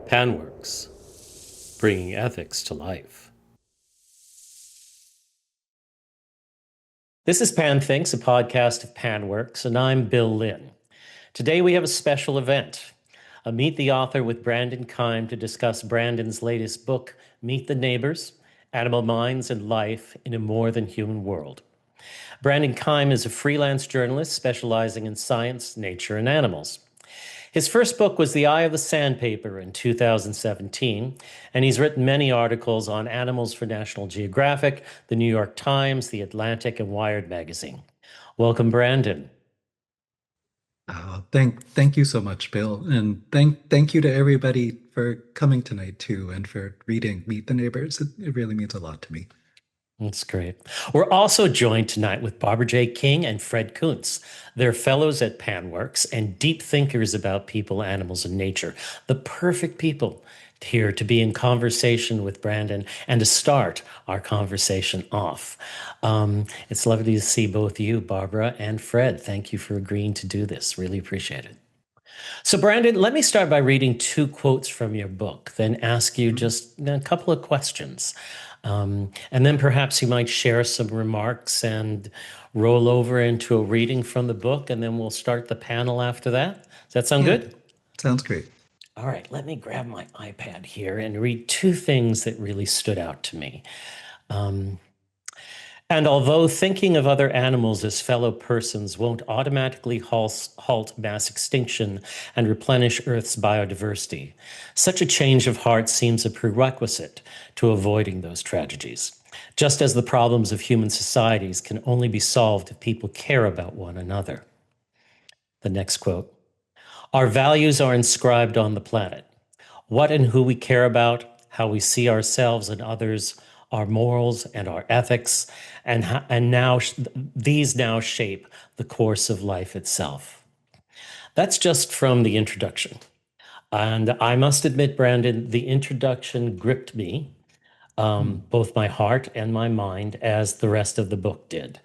Panworks, bringing ethics to life. This is Pan Thinks, a podcast of Panworks, and I'm Bill Lynn. Today we have a special event, a Meet the Author with Brandon Keim to discuss Brandon's latest book, Meet the Neighbours, Animal Minds and Life in a More Than Human World. Brandon Keim is a freelance journalist specializing in science, nature, and animals. His first book was The Eye of the Sandpiper in 2017, and he's written many articles on animals for National Geographic, the New York Times, The Atlantic, and Wired magazine. Welcome, Brandon. Thank you so much, Bill, and thank you to everybody for coming tonight too, and for reading Meet the Neighbors. It really means a lot to me. That's great. We're also joined tonight with Barbara J. King and Fred Kuntz. They're fellows at Panworks and deep thinkers about people, animals, and nature. The perfect people here to be in conversation with Brandon and to start our conversation off. It's lovely to see both you, Barbara, and Fred. Thank you for agreeing to do this. Really appreciate it. So, Brandon, let me start by reading two quotes from your book, then ask you just a couple of questions. And then perhaps you might share some remarks and roll over into a reading from the book, and then we'll start the panel after that. Does that sound Yeah, good? sounds great. All right, let me grab my iPad here and read two things that really stood out to me. Um, and although thinking of other animals as fellow persons won't automatically halt mass extinction and replenish Earth's biodiversity, such a change of heart seems a prerequisite to avoiding those tragedies. Just as the problems of human societies can only be solved if people care about one another. The next quote: Our values are inscribed on the planet. What and who we care about, how we see ourselves and others, our morals and our ethics, and now these now shape the course of life itself. That's just from the introduction. And I must admit, Brandon, the introduction gripped me, Hmm. both my heart and my mind, as the rest of the book did.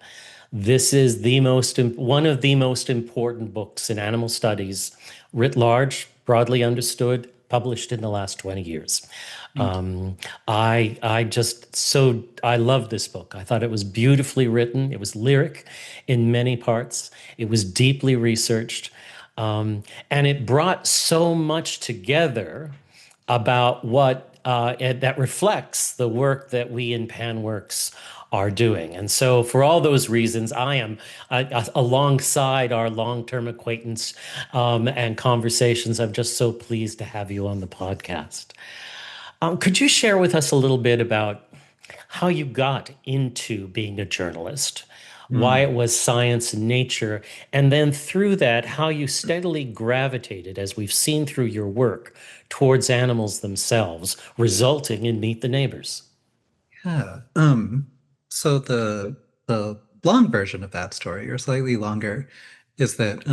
This is the one of the most important books in animal studies, writ large, broadly understood, published in the last 20 years. Thank you. I love this book. I thought it was beautifully written. It was lyric in many parts. It was deeply researched. And it brought so much together about that reflects the work that we in Panworks are doing. And so, for all those reasons, I am alongside our long-term acquaintance and conversations. I'm just so pleased to have you on the podcast. Could you share with us a little bit about how you got into being a journalist, why Hmm. it was science and nature, and then through that, how you steadily gravitated, as we've seen through your work, towards animals themselves, resulting in Meet the Neighbors? Yeah. So the long version of that story, or slightly longer, is that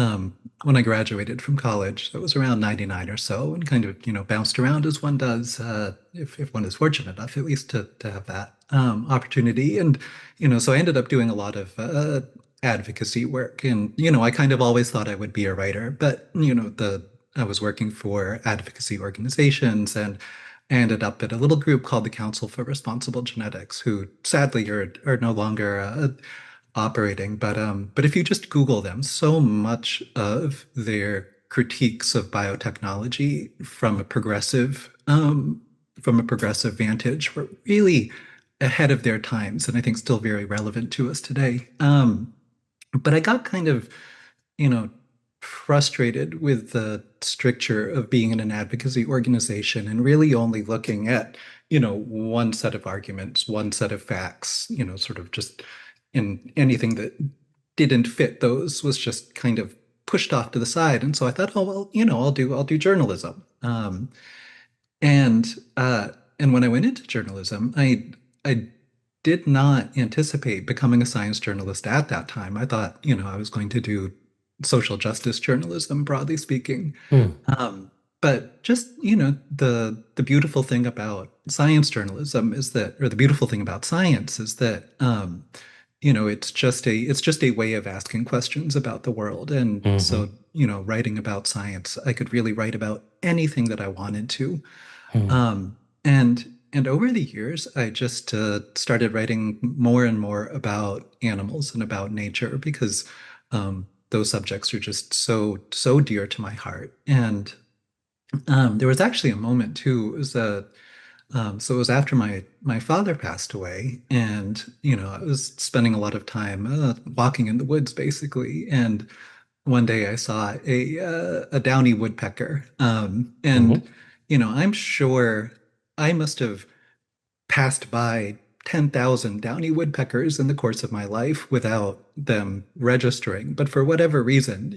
when I graduated from college, that was around 99 or so, and kind of, bounced around as one does, if one is fortunate enough, at least to have that opportunity. And, so I ended up doing a lot of advocacy work. And, I kind of always thought I would be a writer, but, I was working for advocacy organizations, and I ended up at a little group called the Council for Responsible Genetics, who sadly are no longer operating. But if you just Google them, so much of their critiques of biotechnology from a progressive vantage were really ahead of their times, and I think still very relevant to us today. But I got kind of, you know, frustrated with the stricture of being in an advocacy organization and really only looking at, one set of arguments, one set of facts, sort of just in anything that didn't fit those was just kind of pushed off to the side. And so I thought, oh well, I'll do journalism. And and when I went into journalism, I did not anticipate becoming a science journalist at that time. I thought, I was going to do social justice journalism, broadly speaking. Hmm. But just, the beautiful thing about science journalism is that, or the beautiful thing about science is that, it's just a way of asking questions about the world. And Hmm. so, writing about science. I could really write about anything that I wanted to. Hmm. And over the years, I just started writing more and more about animals and about nature because those subjects are just so dear to my heart. And there was actually a moment too. It was so it was after my father passed away, and I was spending a lot of time walking in the woods, basically. And one day I saw a downy woodpecker, and Hmm. I'm sure I must have passed by 10,000 downy woodpeckers in the course of my life without them registering. But for whatever reason,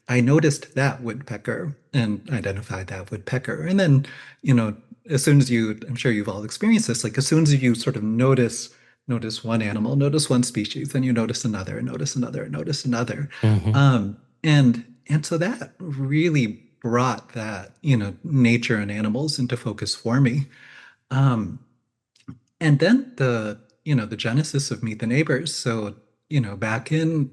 I noticed that woodpecker and identified that woodpecker. And then, you know, as soon as I'm sure you've all experienced this, like as soon as you sort of notice one animal, notice one species, then you notice another, notice another, notice another. Hmm. And so that really brought that, nature and animals into focus for me. Um, and then the genesis of Meet the Neighbors. So, back in,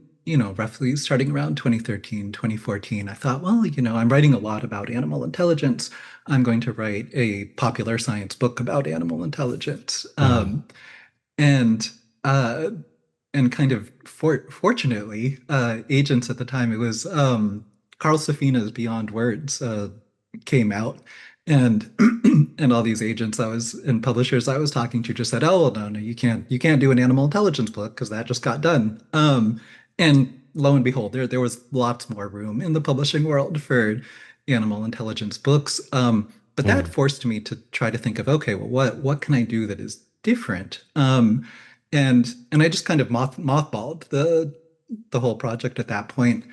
roughly starting around 2013, 2014, I thought, well, I'm writing a lot about animal intelligence. I'm going to write a popular science book about animal intelligence. Hmm. And uh, and kind of fortunately, agents at the time, it was Carl Safina's Beyond Words came out, and and all these agents and publishers I was talking to just said, "Oh, well, no, you can't do an animal intelligence book because that just got done." And lo and behold, there was lots more room in the publishing world for animal intelligence books. But that Hmm. forced me to try to think of, okay, well, what can I do that is different? And I just kind of mothballed the whole project at that point.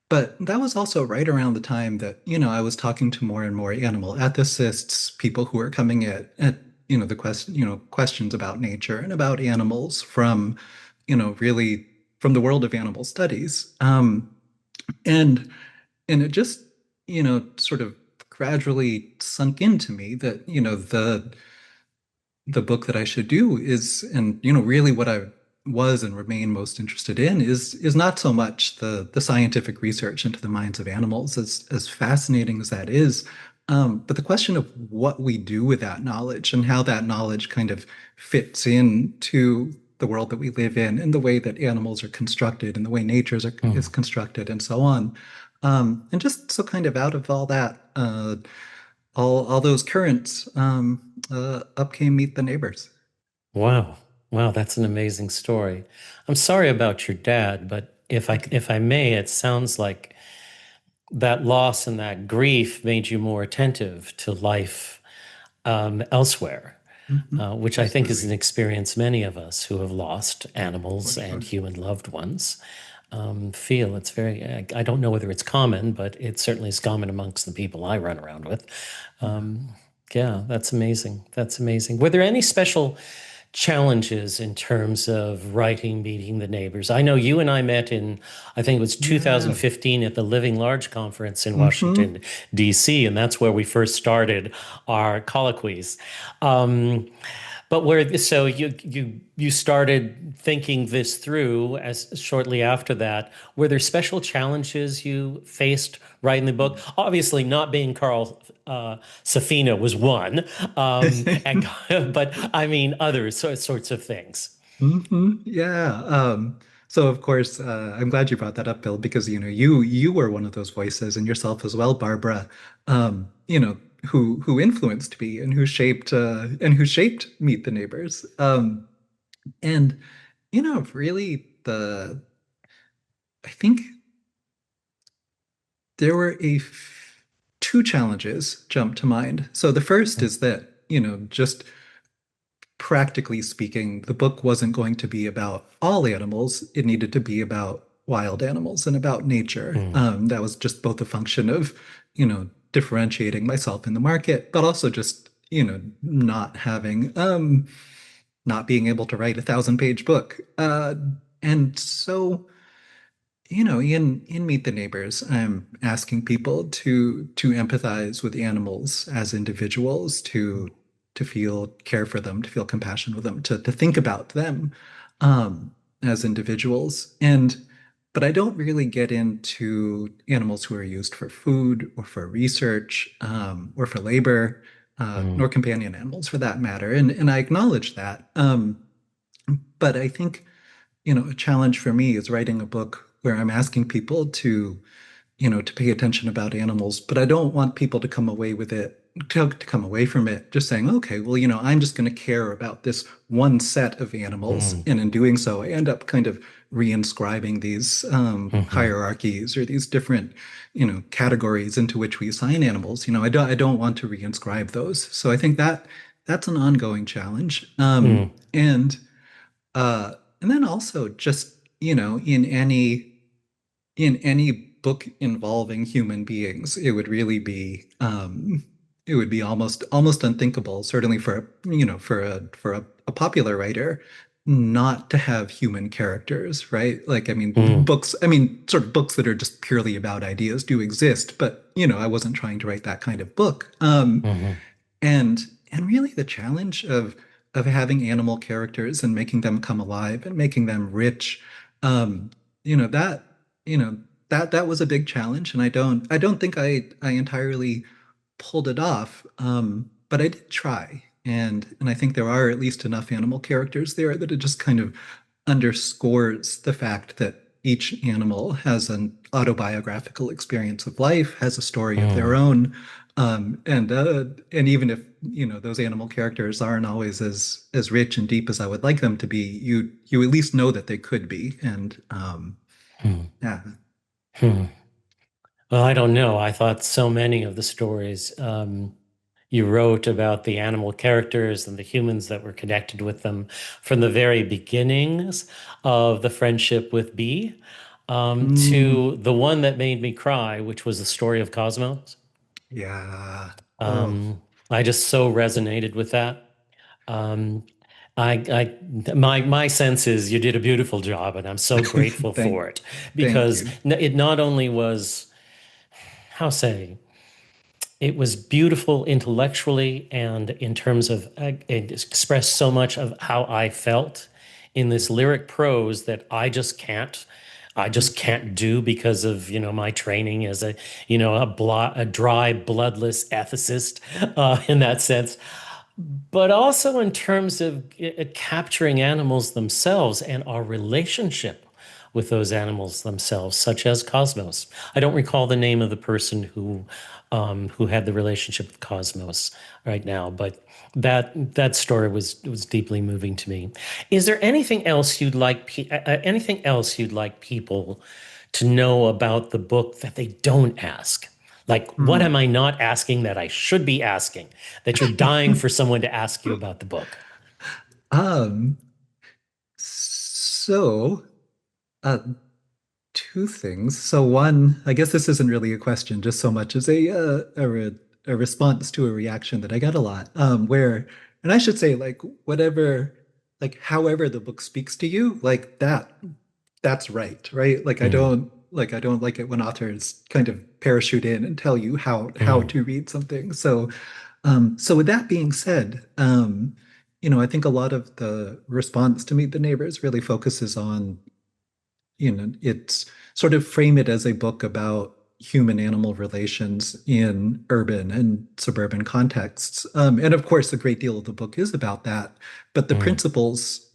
But that was also right around the time that, I was talking to more and more animal ethicists, people who are coming at questions about nature and about animals from, really from the world of animal studies. And and it just, sort of gradually sunk into me that, the book that I should do is, and really what I was and remain most interested in is not so much the scientific research into the minds of animals, as fascinating as that is, but the question of what we do with that knowledge and how that knowledge kind of fits into the world that we live in and the way that animals are constructed and the way is Hmm. constructed and so on. And just so kind of out of all that, all those currents, up came Meet the Neighbors. Wow. Wow, that's an amazing story. I'm sorry about your dad, but Thank you. if I may, it sounds like that loss and that grief made you more attentive to life elsewhere, which I think is an Absolutely. experience many of us who have lost For animals and sure. human loved ones feel. It's very, I don't know whether it's common, but it certainly is common amongst the people I run around with. Yeah. Um, yeah, that's amazing. That's amazing. Were there any special challenges in terms of writing, meeting the neighbors? I know you and I met in, I think it was Yeah. 2015 at the Living Large conference in Hmm. Washington, D.C., and that's where we first started our colloquies. Um, but where so you started thinking this through as shortly after that. Were there special challenges you faced writing the book? Obviously, not being Carl Safina was one, and but I mean other sorts of things. Yeah. So of course, I'm glad you brought that up, Bill, because you were one of those voices, and yourself as well, Barbara. Who influenced me and who shaped Meet the Neighbors. And really I think there were two challenges jump to mind. So the first is that, just practically speaking, the book wasn't going to be about all animals. It needed to be about wild animals and about nature. Mm, That was just both a function of, differentiating myself in the market, but also just, not being able to write 1,000-page book. And so, in Meet the Neighbors, I'm asking people to empathize with animals as individuals, to feel care for them, to feel compassion with them, to think about them as individuals. And but I don't really get into animals who are used for food or for research or for labor, Mm, nor companion animals for that matter. And I acknowledge that. But I think, a challenge for me is writing a book where I'm asking people to to pay attention about animals, but I don't want people to come away with it, to come away from it just saying, okay, well, I'm just going to care about this one set of animals. mm, And in doing so, I end up kind of reinscribing these mhm, hierarchies or these different, categories into which we assign animals. I don't want to reinscribe those. So I think that's an ongoing challenge. mm, Uh, and then also just, in any book involving human beings, it would be almost unthinkable, certainly for a popular writer, not to have human characters, right? Like, I mean, mm, sort of books that are just purely about ideas do exist, but I wasn't trying to write that kind of book. mhm, And and really the challenge of having animal characters and making them come alive and making them rich, um, you know, that, you know, that was a big challenge. And I don't think I entirely pulled it off. But I did try. And I think there are at least enough animal characters there that it just kind of underscores the fact that each animal has an autobiographical experience of life, has a story of their mm. own. And even if those animal characters aren't always as rich and deep as I would like them to be, you at least know that they could be. And Hmm. yeah. Hmm. Well, I don't know. I thought so many of the stories you wrote about the animal characters and the humans that were connected with them from the very beginnings of the friendship with Bee Mm, to the one that made me cry, which was the story of Cosmos. yeah. Oh, Um, I just so resonated with that. Um, my sense is you did a beautiful job, and I'm so grateful thank for it thank because you. it not only was, how say, it was beautiful intellectually and in terms of it expressed so much of how I felt in this lyric prose that I just can't do because of, my training as a dry, bloodless ethicist in that sense, but also in terms of capturing animals themselves and our relationship with those animals themselves, such as Cosmos. I don't recall the name of the person who had the relationship with Cosmos right now, but that story was deeply moving to me. Is there anything else you'd like people to know about the book that they don't ask? Like, what am Hmm. I not asking that I should be asking that you're dying for someone to ask you about the book? Um, so, uh, two things. So one, I guess this isn't really a question, just so much as a response to a reaction that I got a lot. And I should say, like, whatever, like, however the book speaks to you, like that's right, right? Like, I Mm, don't like I don't like it when authors kind of parachute in and tell you how mm, to read something. So with that being said, I think a lot of the response to Meet the Neighbors really focuses on it's sort of frame it as a book about human animal relations in urban and suburban contexts. And of course, a great deal of the book is about that, but the mm, principles,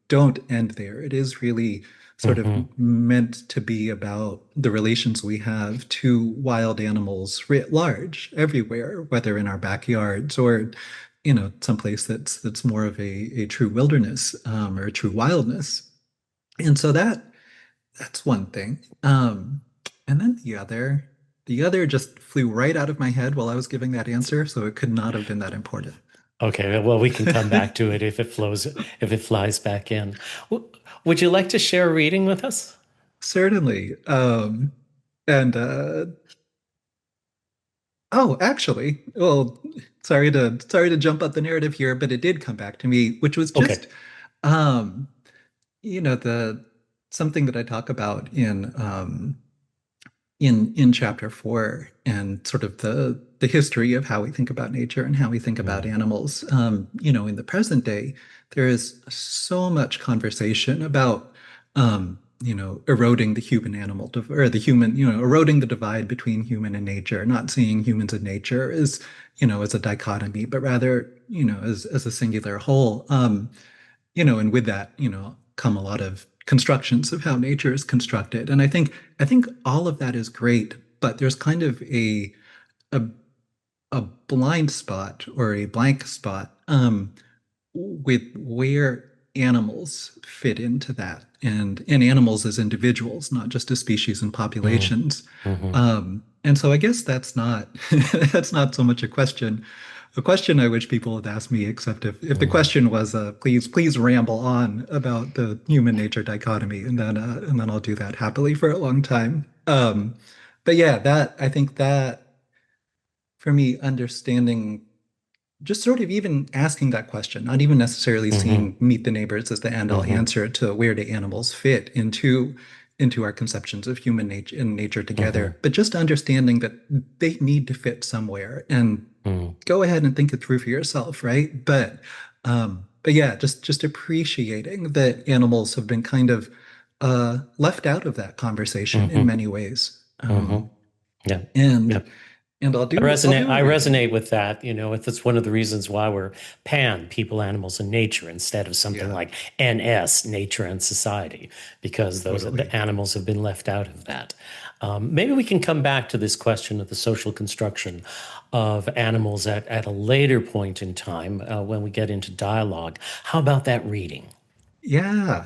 don't end there. It is really sort of mhm, meant to be about the relations we have to wild animals writ large, everywhere, whether in our backyards or someplace that's more of a true wilderness, or a true wildness. And so that's one thing. And then the other just flew right out of my head while I was giving that answer, so it could not have been that important. okay, well, we can come back to it if it flies back in. Would you like to share a reading with us? Certainly. And oh, actually, well, sorry to jump up the narrative here, but it did come back to me, which was Okay. just um, the something that I talk about in chapter 4, and sort of the history of how we think about nature and how we think about Mm, animals. In the present day, there is so much conversation about eroding the human animal or the human, eroding the divide between human and nature, not seeing humans and nature as, as a dichotomy, but rather, as a singular whole. And with that, come a lot of constructions of how nature is constructed. And I think all of that is great, but there's kind of a a blind spot or a blank spot with where animals fit into that, and animals as individuals, not just as species and Mm, populations. mhm, And so I guess that's not that's not so much a question I wish people would ask me, except if the mhm, question was, please ramble on about the human nature dichotomy, and then I'll do that happily for a long time. But yeah, that I think that for me, understanding, just sort of even asking that question, not even necessarily mhm, seeing Meet the Neighbors as the end-all mhm, answer to where do animals fit into our conceptions of human nature and nature mhm, together, but just understanding that they need to fit somewhere, and mhm, go ahead and think it through for yourself, right? But yeah, just appreciating that animals have been kind of left out of that conversation in mhm, many ways. mhm. Yeah. And Yeah. and I'll I do I'll resonate. do a I reading. resonate with that. It's one of the reasons why we're PAN, people, animals, and nature, instead of something Yeah, like NS, nature and society, because the totally. animals have been left out of that. Maybe we can come back to this question of the social construction of animals at a later point in time when we get into dialogue. How about that reading? Yeah.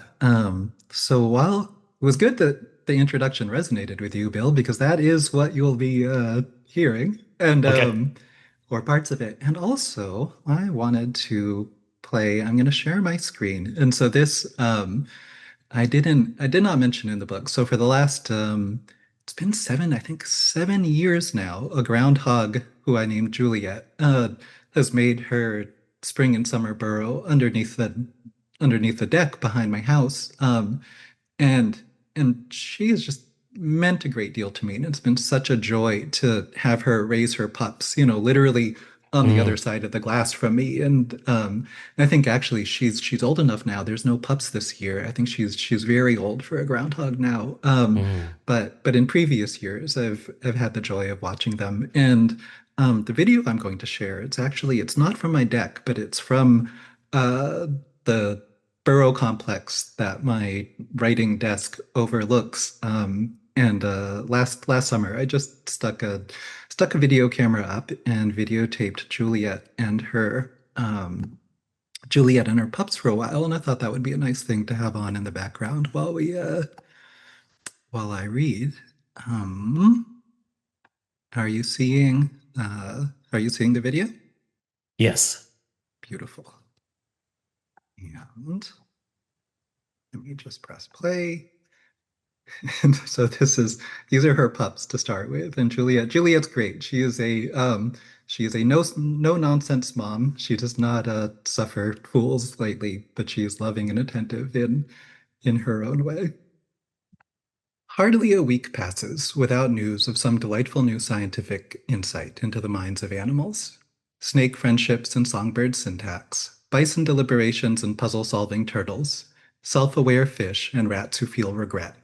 So while it was good that the introduction resonated with you, Bill, because that is what you'll be hearing, and Okay. or parts of it. And also, I wanted to play. I'm going to share my screen, and so this I did not mention in the book. So for the last it's been I think 7 years now, a groundhog who I named Juliet has made her spring and summer burrow underneath the deck behind my house. And she has just meant a great deal to me. And it's been such a joy to have her raise her pups, literally on the other Mm, side of the glass from me. And I think actually she's old enough now. There's no pups this year. I think she's very old for a groundhog now. mm, But in previous years, I've had the joy of watching them. And the video I'm going to share, it's not from my deck, but it's from the borough complex that my writing desk overlooks. And last summer, I just stuck a video camera up and videotaped Juliet and her pups for a while, and I thought that would be a nice thing to have on in the background while I read. Um, are you seeing are you seeing the video? yes. Beautiful. And let me just press play. And so these are her pups to start with. And Juliet's great. She is a no nonsense mom. She does not suffer fools lately, but she is loving and attentive in her own way. Hardly a week passes without news of some delightful new scientific insight into the minds of animals. Snake friendships and songbird syntax, bison deliberations and puzzle-solving turtles, self-aware fish and rats who feel regret.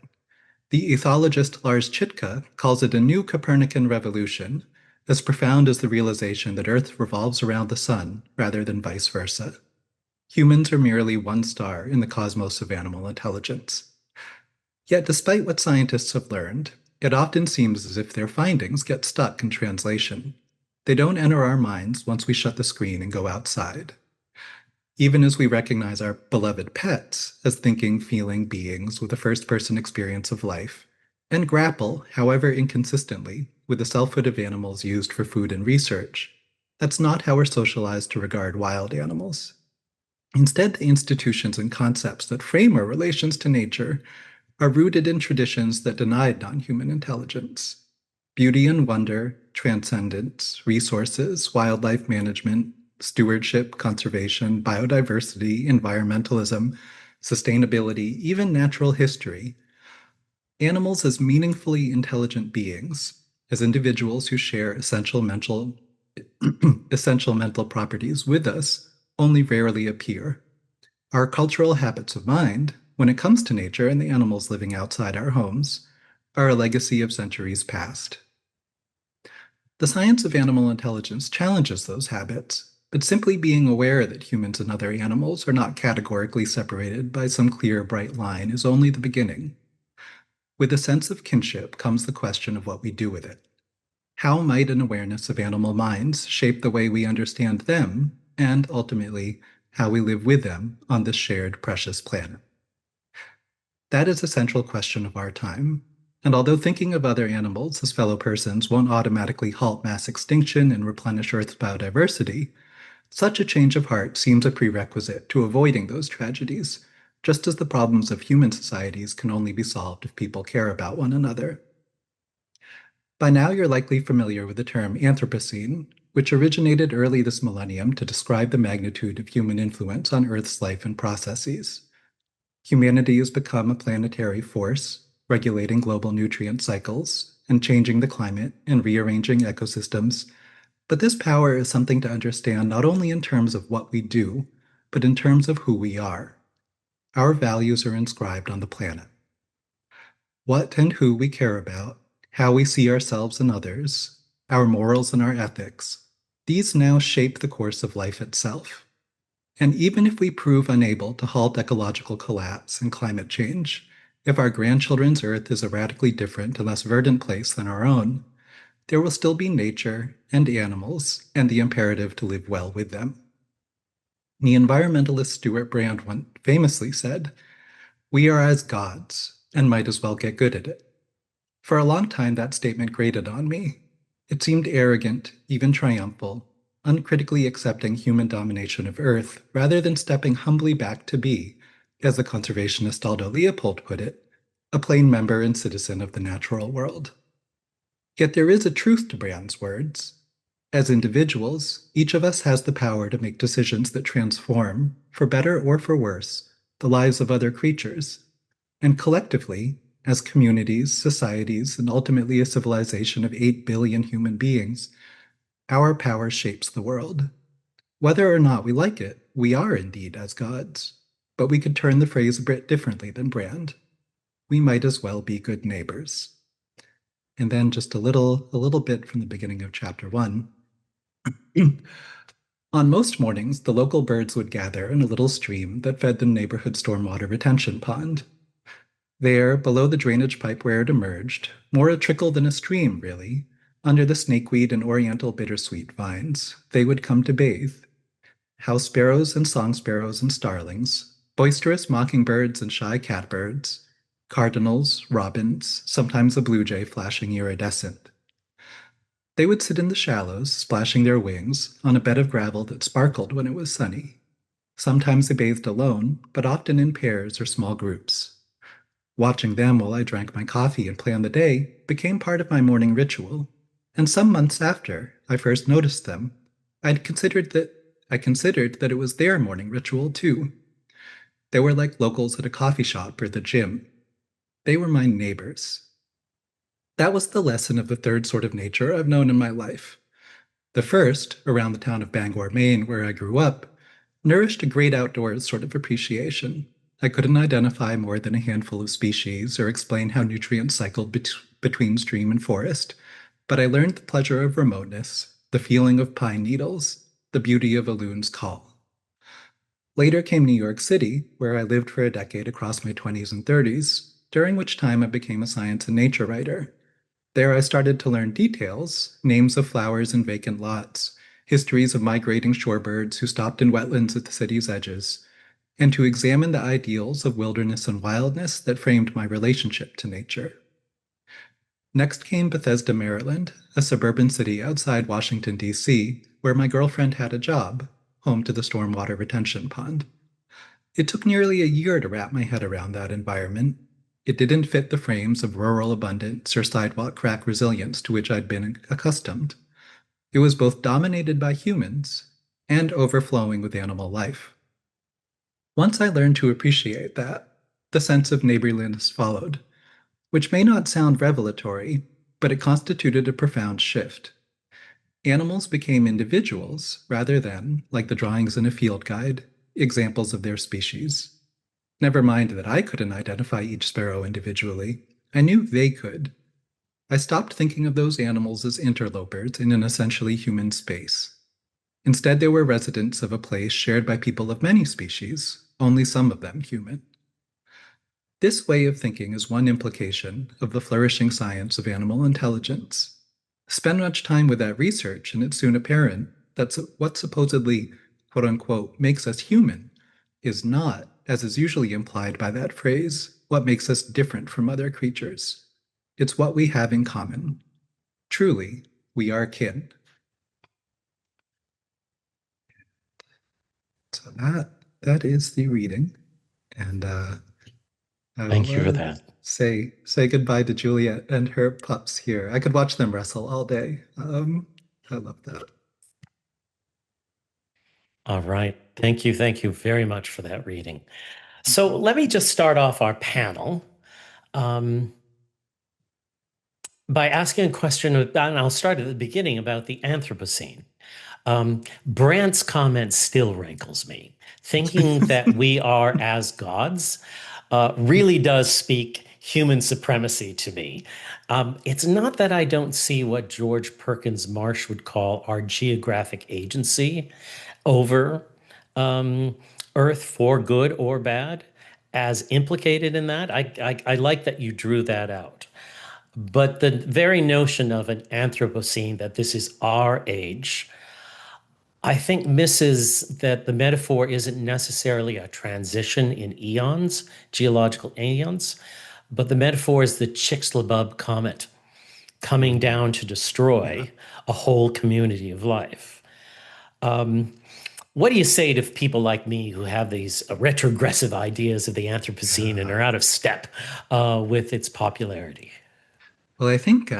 The ethologist Lars Chitka calls it a new Copernican revolution, as profound as the realization that Earth revolves around the sun rather than vice versa. Humans are merely one star in the cosmos of animal intelligence. Yet, despite what scientists have learned, it often seems as if their findings get stuck in translation. They don't enter our minds once we shut the screen and go outside. Even as we recognize our beloved pets as thinking, feeling beings with a first person experience of life, and grapple, however inconsistently, with the selfhood of animals used for food and research, that's not how we're socialized to regard wild animals. Instead, the institutions and concepts that frame our relations to nature are rooted in traditions that denied non human intelligence. Beauty and wonder, transcendence, resources, wildlife management, stewardship, conservation, biodiversity, environmentalism, sustainability, even natural history. Animals as meaningfully intelligent beings, as individuals who share essential mental properties with us, only rarely appear. Our cultural habits of mind, when it comes to nature and the animals living outside our homes, are a legacy of centuries past. The science of animal intelligence challenges those habits, but simply being aware that humans and other animals are not categorically separated by some clear, bright line is only the beginning. With a sense of kinship comes the question of what we do with it. How might an awareness of animal minds shape the way we understand them, and ultimately, how we live with them on this shared precious planet? That is a central question of our time, and although thinking of other animals as fellow persons won't automatically halt mass extinction and replenish Earth's biodiversity, such a change of heart seems a prerequisite to avoiding those tragedies, just as the problems of human societies can only be solved if people care about one another. By now, you're likely familiar with the term Anthropocene, which originated early this millennium to describe the magnitude of human influence on Earth's life and processes. Humanity has become a planetary force, regulating global nutrient cycles and changing the climate and rearranging ecosystems. But this power is something to understand not only in terms of what we do, but in terms of who we are. Our values are inscribed on the planet. What and who we care about, how we see ourselves and others, our morals and our ethics, these now shape the course of life itself. And even if we prove unable to halt ecological collapse and climate change, if our grandchildren's Earth is a radically different and less verdant place than our own, there will still be nature and animals and the imperative to live well with them. The environmentalist Stuart Brand once famously said, "We are as gods and might as well get good at it." For a long time, that statement grated on me. It seemed arrogant, even triumphal, uncritically accepting human domination of Earth rather than stepping humbly back to be, as the conservationist Aldo Leopold put it, a plain member and citizen of the natural world. Yet there is a truth to Brand's words. As individuals, each of us has the power to make decisions that transform, for better or for worse, the lives of other creatures. And collectively, as communities, societies, and ultimately a civilization of 8 billion human beings, our power shapes the world. Whether or not we like it, we are indeed as gods. But we could turn the phrase a bit differently than Brand. We might as well be good neighbors. And then just a little bit from the beginning of chapter 1. On most mornings, the local birds would gather in a little stream that fed the neighborhood stormwater retention pond. There, below the drainage pipe where it emerged, more a trickle than a stream, really, under the snakeweed and oriental bittersweet vines, they would come to bathe. House sparrows and song sparrows and starlings, boisterous mockingbirds and shy catbirds, cardinals, robins, sometimes a blue jay flashing iridescent. They would sit in the shallows, splashing their wings, on a bed of gravel that sparkled when it was sunny. Sometimes they bathed alone, but often in pairs or small groups. Watching them while I drank my coffee and planned the day became part of my morning ritual, and some months after I first noticed them, I considered that it was their morning ritual too. They were like locals at a coffee shop or the gym. They were my neighbors. That was the lesson of the third sort of nature I've known in my life. The first, around the town of Bangor, Maine, where I grew up, nourished a great outdoors sort of appreciation. I couldn't identify more than a handful of species or explain how nutrients cycled between stream and forest, but I learned the pleasure of remoteness, the feeling of pine needles, the beauty of a loon's call. Later came New York City, where I lived for a decade across my 20s and 30s, during which time I became a science and nature writer. There I started to learn details, names of flowers in vacant lots, histories of migrating shorebirds who stopped in wetlands at the city's edges, and to examine the ideals of wilderness and wildness that framed my relationship to nature. Next came Bethesda, Maryland, a suburban city outside Washington, D.C., where my girlfriend had a job, home to the stormwater retention pond. It took nearly a year to wrap my head around that environment. It didn't fit the frames of rural abundance or sidewalk crack resilience to which I'd been accustomed. It was both dominated by humans and overflowing with animal life. Once I learned to appreciate that, the sense of neighborliness followed, which may not sound revelatory, but it constituted a profound shift. Animals became individuals rather than, like the drawings in a field guide, examples of their species. Never mind that I couldn't identify each sparrow individually. I knew they could. I stopped thinking of those animals as interlopers in an essentially human space. Instead, they were residents of a place shared by people of many species, only some of them human. This way of thinking is one implication of the flourishing science of animal intelligence. Spend much time with that research, and it's soon apparent that what supposedly, quote unquote, makes us human is not, as is usually implied by that phrase, what makes us different from other creatures. It's what we have in common. Truly, we are kin. So that is the reading, and I will Thank you for that. say goodbye to Juliet and her pups here. I could watch them wrestle all day. I love that. All right. Thank you. Thank you very much for that reading. So let me just start off our panel um, by asking a question, and I'll start at the beginning about the Anthropocene. Brandt's comment still rankles me. Thinking that we are as gods really does speak human supremacy to me. It's not that I don't see what George Perkins Marsh would call our geographic agency over um, Earth for good or bad as implicated in that. I like that you drew that out. But the very notion of an Anthropocene, that this is our age, I think misses that the metaphor isn't necessarily a transition in eons, geological eons, but the metaphor is the Chicxulub comet coming down to Yeah. destroy a whole community of life. What do you say to people like me who have these retrogressive ideas of the Anthropocene and Yeah. are out of step with its popularity? Well, I think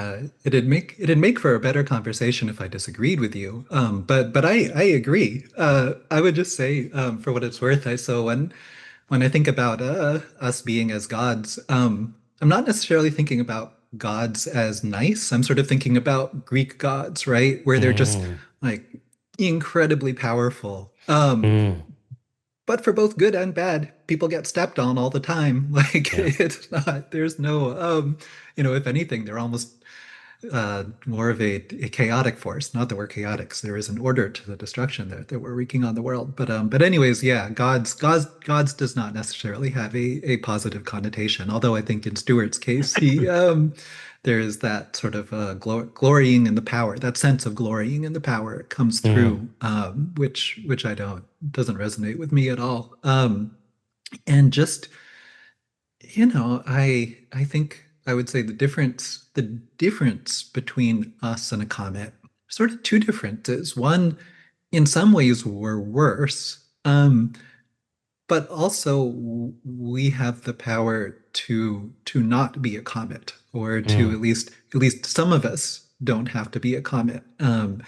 it'd make for a better conversation if I disagreed with you. But I agree. I would just say, for what it's worth, when I think about us being as gods, I'm not necessarily thinking about gods as nice. I'm sort of thinking about Greek gods, right? Where they're just Mm, like incredibly powerful. mm, But for both good and bad, people get stepped on all the time. Like yeah, there's no, if anything, they're almost more of a chaotic force. Not that we're chaotic, 'cause there is an order to the destruction that we're wreaking on the world. But anyways, yeah, gods does not necessarily have a positive connotation. Although I think in Stuart's case, he there is that sort of glorying in the power, that sense of glorying in the power comes mm, through, which I don't doesn't resonate with me at all. And just I think I would say the difference between us and a comet, sort of two differences. One, in some ways, we're worse, but also we have the power to not be a comet, or to mm, at least some of us don't have to be a comet. And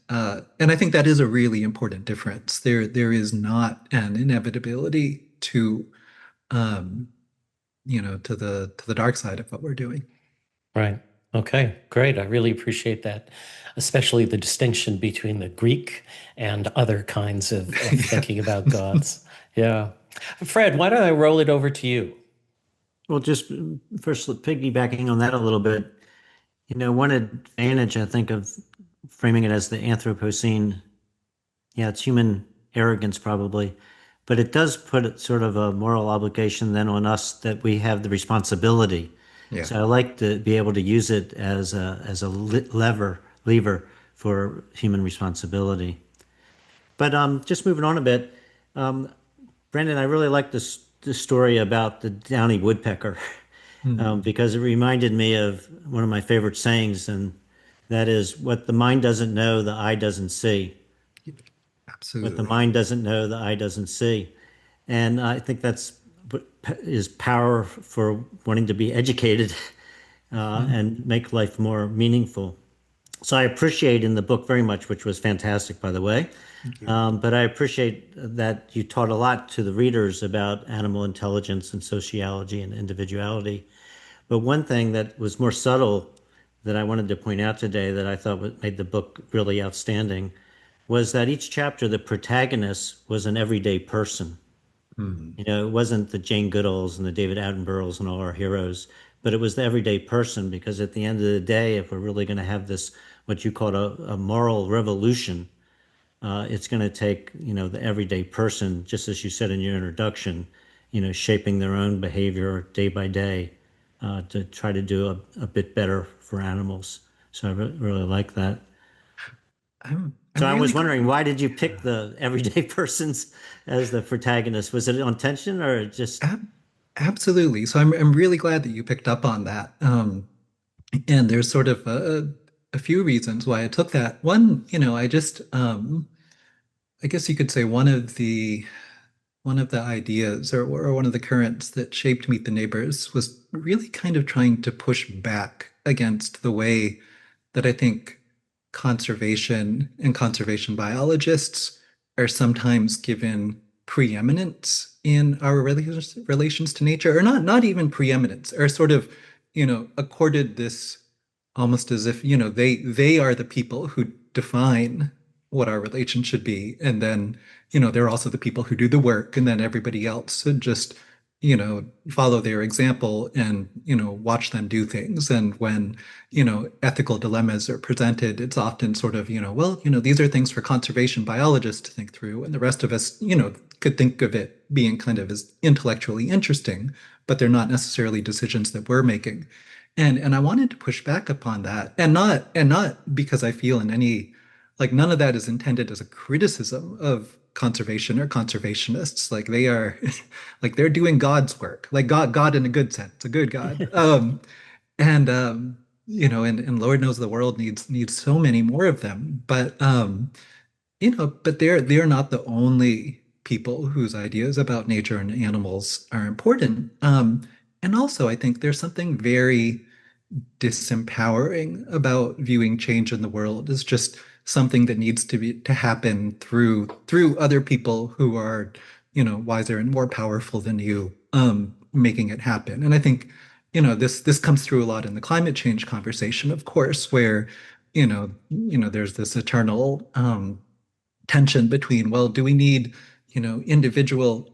I think that is a really important difference. There is not an inevitability um, to the dark side of what we're doing. right. Okay, great. I really appreciate that, especially the distinction between the Greek and other kinds of Yeah. thinking about gods. Yeah. Fred, why don't I roll it over to you? Well, just first piggybacking on that a little bit, one advantage I think of framing it as the Anthropocene, yeah, it's human arrogance probably, but it does put sort of a moral obligation then on us that we have the responsibility. Yeah. So I like to be able to use it as a lever for human responsibility. But just moving on a bit, Brendan, I really like this story about the downy woodpecker Hmm. because it reminded me of one of my favorite sayings, and that is, "What the mind doesn't know, the eye doesn't see. What the Absolutely. mind doesn't know, the eye doesn't see." And I think that's what is power for wanting to be educated Hmm. and make life more meaningful. So I appreciate in the book very much, which was fantastic, by the way. Thank you. But I appreciate that you taught a lot to the readers about animal intelligence and sociology and individuality. But one thing that was more subtle that I wanted to point out today that I thought made the book really outstanding was that each chapter, the protagonist was an everyday person. Hmm. You know, it wasn't the Jane Goodalls and the David Attenboroughs and all our heroes, but it was the everyday person. Because at the end of the day, if we're really going to have this, what you call a moral revolution, it's going to take, you know, the everyday person, just as you said in your introduction, you know, shaping their own behavior day by day to try to do a bit better for animals. So I really like that. I'm So I really was glad. wondering, why did you pick the everyday persons as the protagonist? Was it on tension or just, Ab Absolutely. So I'm really glad that you picked up on that. And there's sort of a few reasons why I took that. One, I just I guess you could say one of the ideas or one of the currents that shaped Meet the Neighbors was really kind of trying to push back against the way that I think conservation and conservation biologists are sometimes given preeminence in our relations to nature, or not even preeminence, are sort of, accorded this almost as if, they are the people who define what our relation should be. And then, they're also the people who do the work, and then everybody else should just, follow their example and, watch them do things. And when, ethical dilemmas are presented, it's often sort of, well, these are things for conservation biologists to think through. And the rest of us, could think of it being kind of as intellectually interesting, but they're not necessarily decisions that we're making. And I wanted to push back upon that, and not because I feel in any, like, none of that is intended as a criticism of conservation or conservationists. Like, they are like, they're doing God's work, like God in a good sense, a good God. And and Lord knows the world needs so many more of them. But they're not the only people whose ideas about nature and animals are important. And also, I think there's something very disempowering about viewing change in the world as just something that needs to happen through other people who are, wiser and more powerful than you, making it happen. And I think, this comes through a lot in the climate change conversation, of course, where, there's this eternal tension between, well, do we need, individual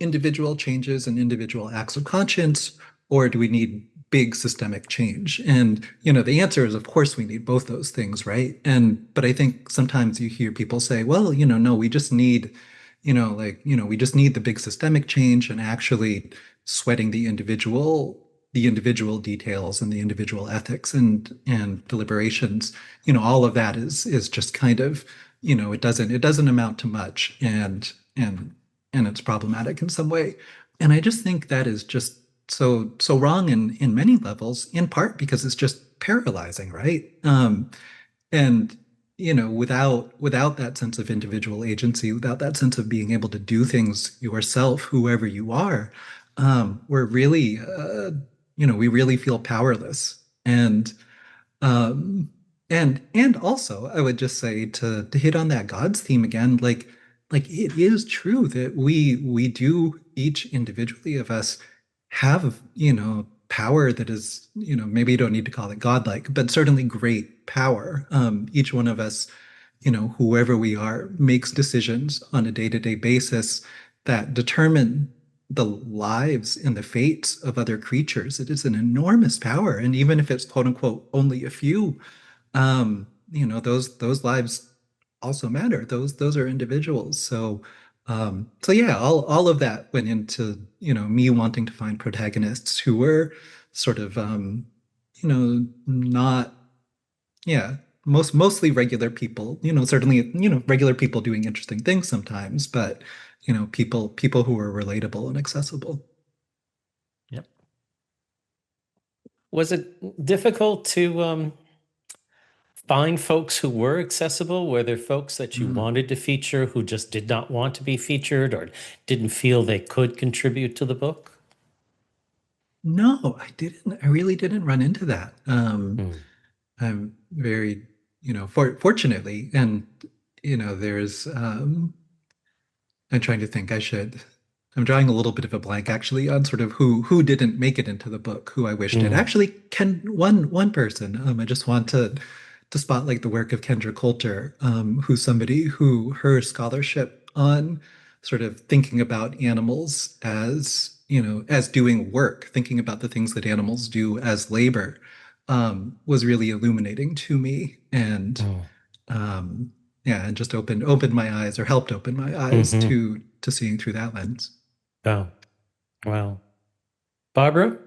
changes and individual acts of conscience, or do we need big systemic change? And, the answer is, of course, we need both those things, right? But I think sometimes you hear people say, well, no, we just need, we just need the big systemic change, and actually sweating the individual details and the individual ethics and deliberations, all of that is just kind of, it doesn't amount to much, and it's problematic in some way. And I just think that is just so wrong in many levels, in part because it's just paralyzing, right? And without that sense of individual agency, without that sense of being able to do things yourself, whoever you are, we're really, we really feel powerless. Um, and also, I would just say, to hit on that God's theme again, like it is true that we do, each individually of us, have, power that is, maybe you don't need to call it godlike, but certainly great power. Each one of us, whoever we are, makes decisions on a day-to-day basis that determine the lives and the fates of other creatures. It is an enormous power. And even if it's quote unquote only a few, those lives also matter. Those are individuals. So yeah, all of that went into, me wanting to find protagonists who were sort of, not, yeah, mostly regular people, certainly, regular people doing interesting things sometimes, but, people who are relatable and accessible. yep. Was it difficult to find folks who were accessible? Were there folks that you Mm. wanted to feature who just did not want to be featured or didn't feel they could contribute to the book? No, I didn't. I really didn't run into that. Hmm. I'm very, fortunately, and, there's, I'm trying to think. I'm drawing a little bit of a blank actually on sort of who didn't make it into the book, who I wish did. Hmm. Actually, one person. I just want to spotlight the work of Kendra Coulter, who's somebody who her scholarship on sort of thinking about animals as, as doing work, thinking about the things that animals do as labor, was really illuminating to me. And Mm. yeah, and just opened my eyes, or helped open my eyes Hmm. to seeing through that lens. Oh, wow. Barbara?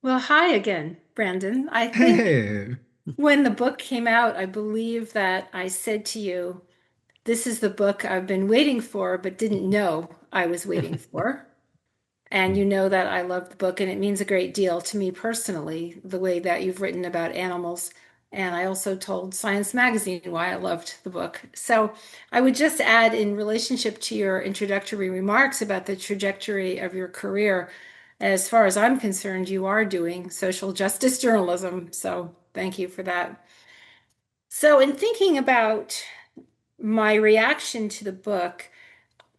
Well, hi again, Brandon. I think Hey. when the book came out, I believe that I said to you, this is the book I've been waiting for, but didn't know I was waiting for. And you know that I love the book, and it means a great deal to me personally, the way that you've written about animals. And I also told Science Magazine why I loved the book. So I would just add, in relationship to your introductory remarks about the trajectory of your career, as far as I'm concerned, you are doing social justice journalism. So thank you for that. So, in thinking about my reaction to the book,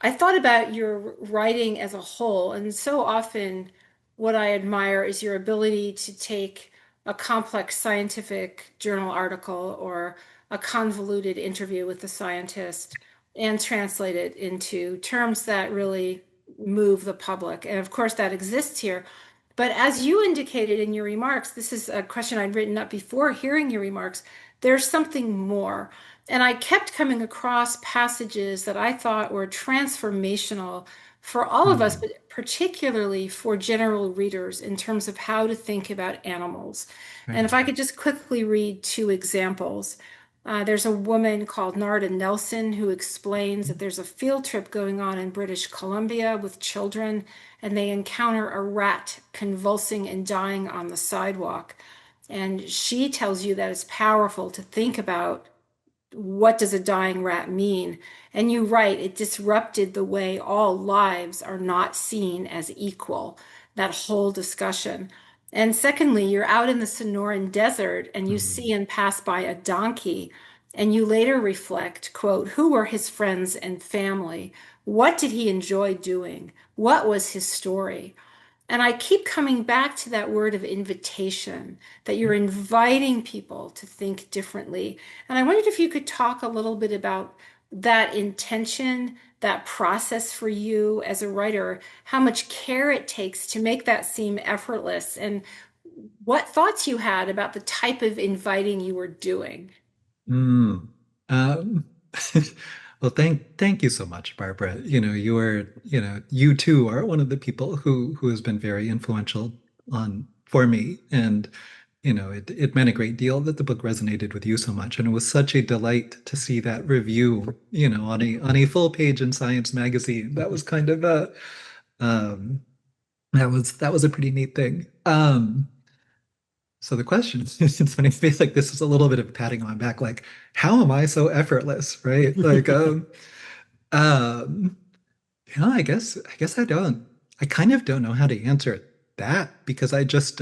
I thought about your writing as a whole, and so often what I admire is your ability to take a complex scientific journal article or a convoluted interview with a scientist and translate it into terms that really move the public. And of course, that exists here. But as you indicated in your remarks, this is a question I'd written up before hearing your remarks. There's something more. And I kept coming across passages that I thought were transformational for all of us, Hmm. but particularly for general readers in terms of how to think about animals. And if Right. I could just quickly read two examples. There's a woman called Narda Nelson who explains that there's a field trip going on in British Columbia with children, and they encounter a rat convulsing and dying on the sidewalk. And she tells you that it's powerful to think about what does a dying rat mean? And you write, it disrupted the way all lives are not seen as equal, that whole discussion. And secondly, you're out in the Sonoran Desert and you Hmm. see and pass by a donkey, and you later reflect, quote, who were his friends and family? What did he enjoy doing? What was his story? And I keep coming back to that word of invitation, that you're inviting people to think differently. And I wondered if you could talk a little bit about that intention, that process for you as a writer, how much care it takes to make that seem effortless, and what thoughts you had about the type of inviting you were doing. Mm. Um, well, thank you so much, Barbara. You too are one of the people who has been very influential on for me. And, it meant a great deal that the book resonated with you so much. And it was such a delight to see that review, on a full page in Science Magazine. That was kind of a that was a pretty neat thing. So the question it's funny, I feel like this is a little bit of patting on my back, like, how am I so effortless, right? Like, um, I guess I kind of don't know how to answer that because I just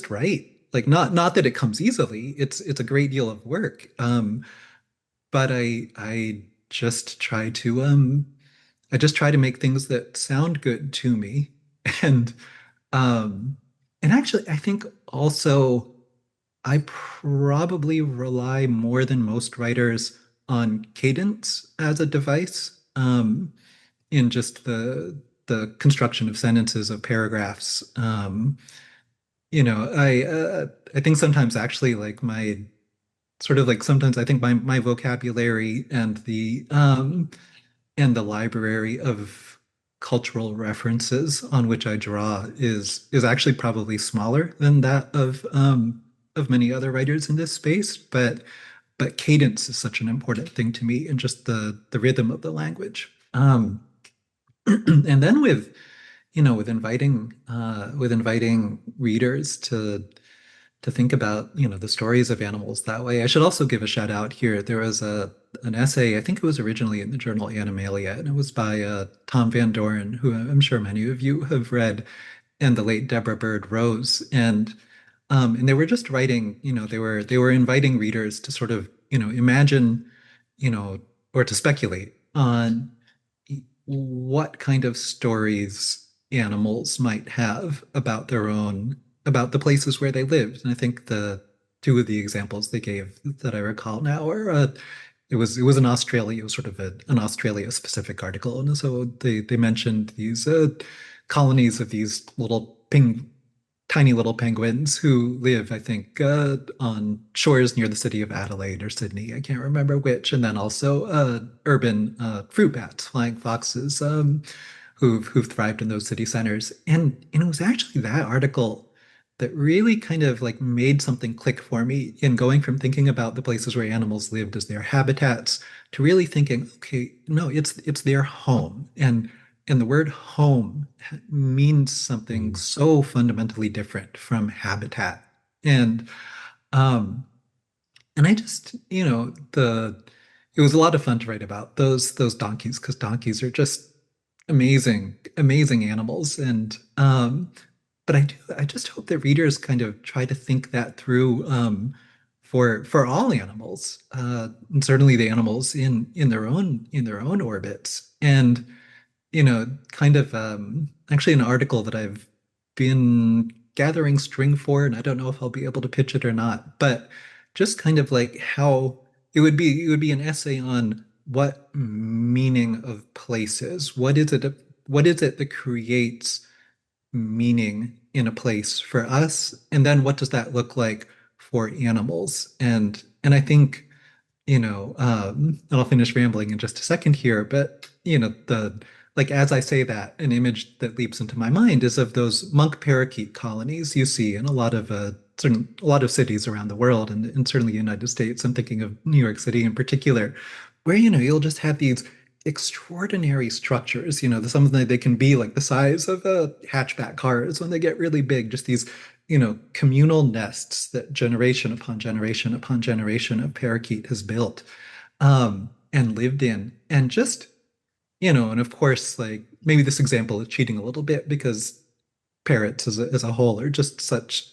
write. Like, not that it comes easily. It's a great deal of work. But I just try to make things that sound good to me. And um, and actually, I think also I probably rely more than most writers on cadence as a device, in just the construction of sentences, of paragraphs. I think sometimes actually, like, my sort of like sometimes I think my vocabulary and the library of cultural references on which I draw is actually probably smaller than that of many other writers in this space, but cadence is such an important thing to me, and just the rhythm of the language. And then with inviting readers to think about, the stories of animals that way. I should also give a shout out here. There was an essay, I think it was originally in the journal Animalia, and it was by Tom Van Doren, who I'm sure many of you have read, and the late Deborah Bird Rose. And they were just writing, they were inviting readers to sort of, imagine, you know, or to speculate on what kind of stories animals might have about about the places where they lived. And I think the two of the examples they gave that I recall now are it was in Australia. It was sort of an Australia specific article, and so they mentioned these colonies of these tiny little penguins who live, I think, on shores near the city of Adelaide or Sydney. I can't remember which. And then also urban fruit bats, flying foxes, who've thrived in those city centers. And it was actually that article that really kind of like made something click for me in going from thinking about the places where animals lived as their habitats to really thinking, okay, no, it's their home. And the word home means something so fundamentally different from habitat. And um and I just, it was a lot of fun to write about those donkeys because donkeys are just amazing, amazing animals. And but I just hope that readers kind of try to think that through for all animals, and certainly the animals in their own orbits. And kind of actually an article that I've been gathering string for, and I don't know if I'll be able to pitch it or not, but just kind of like how it would be an essay on what meaning of place is. What is it that creates meaning in a place for us? And then what does that look like for animals? And I think, and I'll finish rambling in just a second here, but the like as I say that, an image that leaps into my mind is of those monk parakeet colonies you see in a lot of cities around the world, and certainly the United States. I'm thinking of New York City in particular, where you'll just have these extraordinary structures. Some of them, they can be like the size of hatchback cars when they get really big. Just these communal nests that generation upon generation upon generation of parakeet has built and lived in. And just and of course, like maybe this example is cheating a little bit because parrots as a whole are just such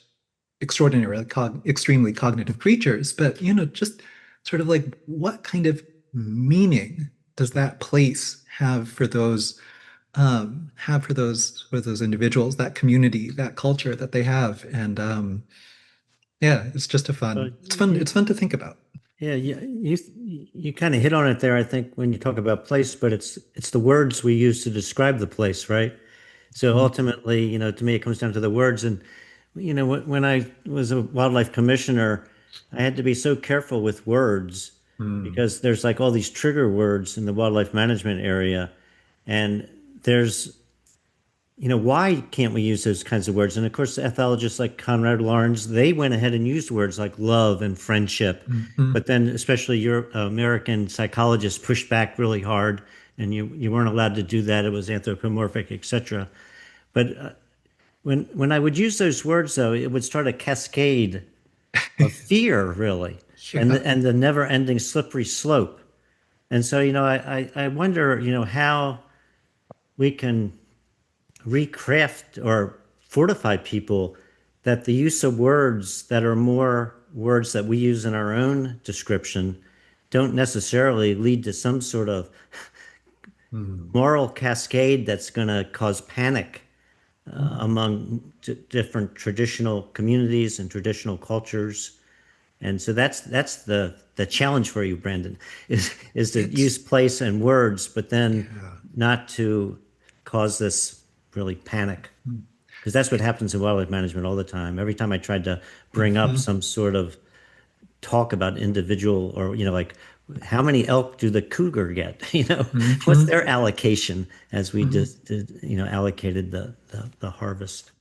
extraordinary, extremely cognitive creatures. But just sort of like what kind of meaning does that place have for those individuals, that community, that culture that they have? And yeah, it's just So it's fun to think about. yeah, you kind of hit on it there, I think, when you talk about place, but it's the words we use to describe the place, right? So ultimately, to me, it comes down to the words. And when I was a wildlife commissioner, I had to be so careful with words Mm. because there's like all these trigger words in the wildlife management area, and there's why can't we use those kinds of words? And of course, ethologists like Conrad Lawrence, they went ahead and used words like love and friendship. Mhm. But then, especially your American psychologists pushed back really hard, and you weren't allowed to do that. It was anthropomorphic, etc. But when I would use those words, though, it would start a cascade of fear, really, and Yeah. the never-ending slippery slope. And so, I wonder, how we can recraft or fortify people that the use of words that are more words that we use in our own description don't necessarily lead to some sort of Mm. moral cascade that's going to cause panic among different traditional communities and traditional cultures. And so that's the challenge for you, Brandon, is to It's use place and words, but then yeah. not to cause this really panic. Because that's what happens in wildlife management all the time. Every time I tried to bring up Mhm. some sort of talk about individual, or like how many elk do the cougar get? What's Mhm. their allocation as we Mhm. just allocated the harvest.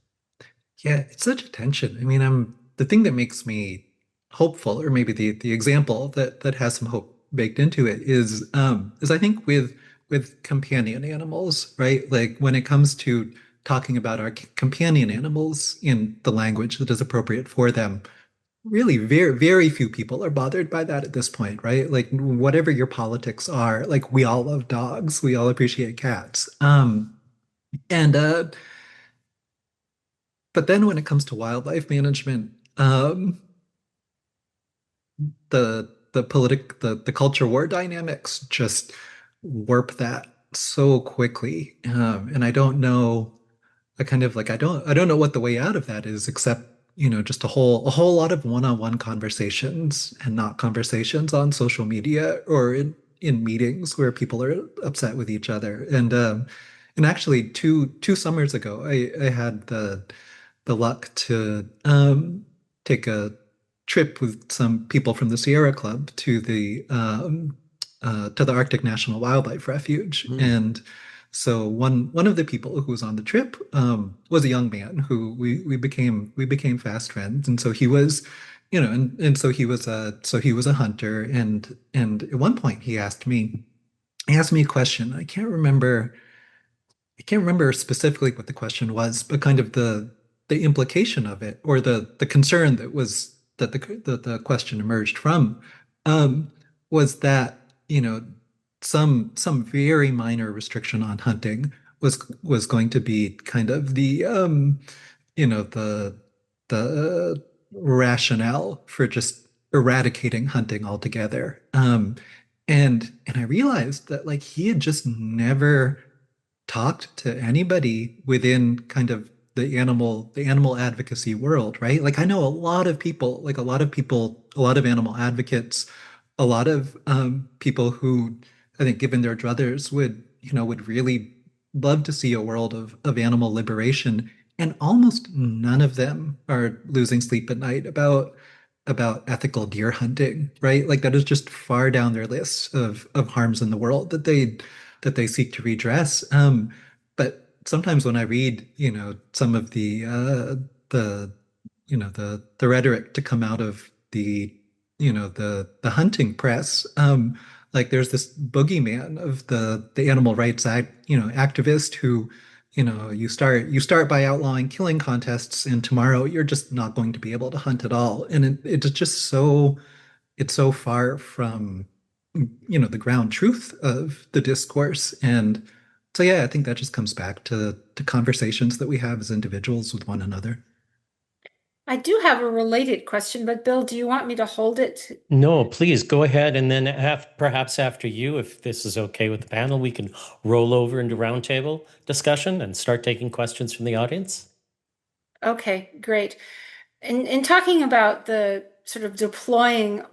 Yeah, it's such a tension. I mean, the thing that makes me hopeful, or maybe the example that has some hope baked into it is I think with companion animals, right? Like when it comes to talking about our companion animals in the language that is appropriate for them, really very, very few people are bothered by that at this point, right? Like whatever your politics are, like we all love dogs, we all appreciate cats. And But then when it comes to wildlife management, the culture war dynamics just warp that so quickly. And I don't know, I kind of like I don't know what the way out of that is, except just a whole lot of one-on-one conversations and not conversations on social media or in meetings where people are upset with each other. And actually two summers ago, I had the luck to take a trip with some people from the Sierra Club to the Arctic National Wildlife Refuge. Mm. And so one of the people who was on the trip was a young man who we became fast friends. And so he was, and so he was a hunter. And at one point he asked me a question. I can't remember specifically what the question was, but kind of the implication of it, or the concern that the question emerged from, um, was that, some very minor restriction on hunting was going to be kind of the rationale for just eradicating hunting altogether. And I realized that, like, he had just never talked to anybody within kind of the animal advocacy world, right? Like, I know a lot of animal advocates, a lot of people who I think, given their druthers, would really love to see a world of animal liberation, and almost none of them are losing sleep at night about ethical deer hunting, right? Like, that is just far down their list of harms in the world that they seek to redress. But sometimes when I read, some of the the rhetoric to come out of the hunting press, like, there's this boogeyman of the animal rights activist who, you start by outlawing killing contests, and tomorrow you're just not going to be able to hunt at all. And it's just it's so far from the ground truth of the discourse. And so, yeah, I think that just comes back to conversations that we have as individuals with one another. I do have a related question, but Bill, do you want me to hold it? No, please go ahead. And then perhaps after you, if this is okay with the panel, we can roll over into roundtable discussion and start taking questions from the audience. Okay, great. In talking about the sort of deploying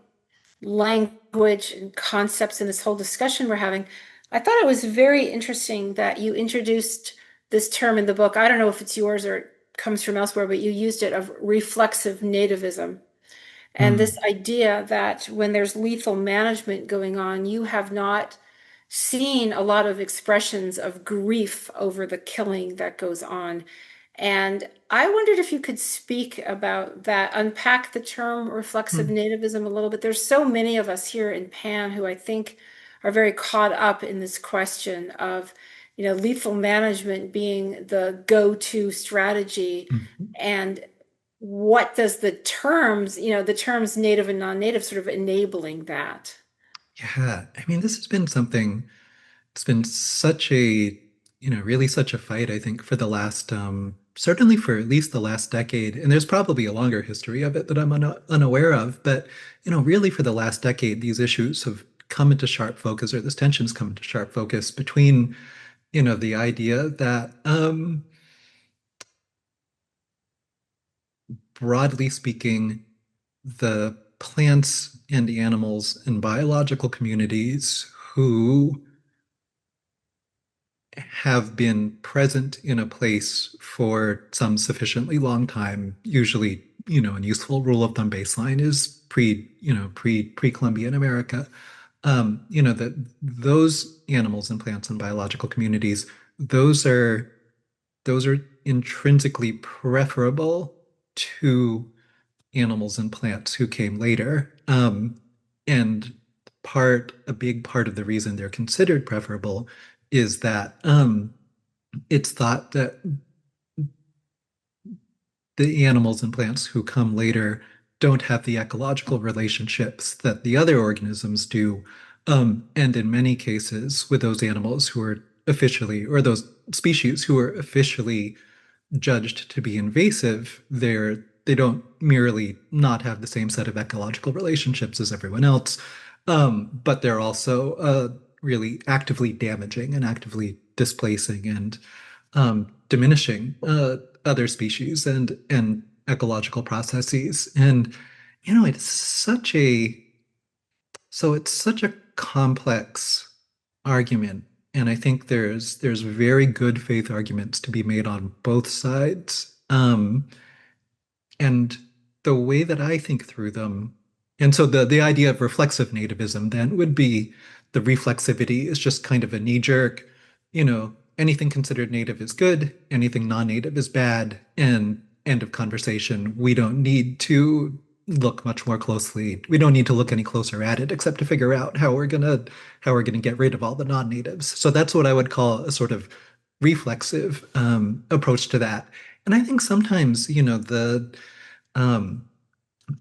language and concepts in this whole discussion we're having, I thought it was very interesting that you introduced this term in the book. I don't know if it's yours or it comes from elsewhere, but you used it, of reflexive nativism. And this idea that when there's lethal management going on, you have not seen a lot of expressions of grief over the killing that goes on. And I wondered if you could speak about that, unpack the term reflexive nativism a little bit. There's so many of us here in Pan who I think are very caught up in this question of, lethal management being the go-to strategy. Mhm. And what does the terms native and non-native sort of enabling that? Yeah, I mean, this has been something. It's been really such a fight, I think, for the last, certainly for at least the last decade. And there's probably a longer history of it that I'm unaware of. But, really for the last decade, these issues have come into sharp focus, or this tension's come into sharp focus between, the idea that, broadly speaking, the plants and animals and biological communities who have been present in a place for some sufficiently long time, usually, a useful rule of thumb baseline is pre-Columbian America, that those animals and plants and biological communities, those are intrinsically preferable to animals and plants who came later. And a big part of the reason they're considered preferable is that it's thought that the animals and plants who come later don't have the ecological relationships that the other organisms do. And in many cases, with those animals who are officially, or those species who are officially judged to be invasive, they don't merely not have the same set of ecological relationships as everyone else, but they're also really actively damaging and actively displacing and diminishing other species. And ecological processes. And, you know, it's such a complex argument. And I think there's very good faith arguments to be made on both sides. And the way that I think through them, and so the idea of reflexive nativism then would be the reflexivity is just kind of a knee-jerk, anything considered native is good, anything non-native is bad, and end of conversation. We don't need to look much more closely. We don't need to look any closer at it except to figure out how we're gonna get rid of all the non-natives. So that's what I would call a sort of reflexive approach to that. And I think sometimes, the um,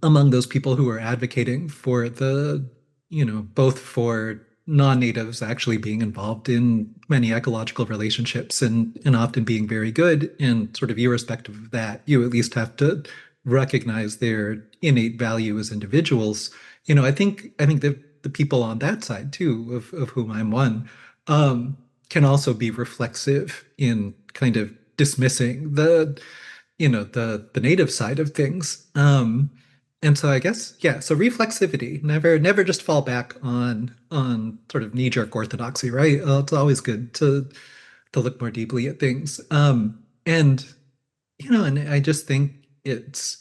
among those people who are advocating for both for non-natives actually being involved in many ecological relationships and often being very good, and sort of irrespective of that, you at least have to recognize their innate value as individuals. I think the people on that side too, of whom I'm one, can also be reflexive in kind of dismissing the native side of things. And so I guess, yeah, so reflexivity, never just fall back on sort of knee-jerk orthodoxy, right? It's always good to look more deeply at things. And I just think it's,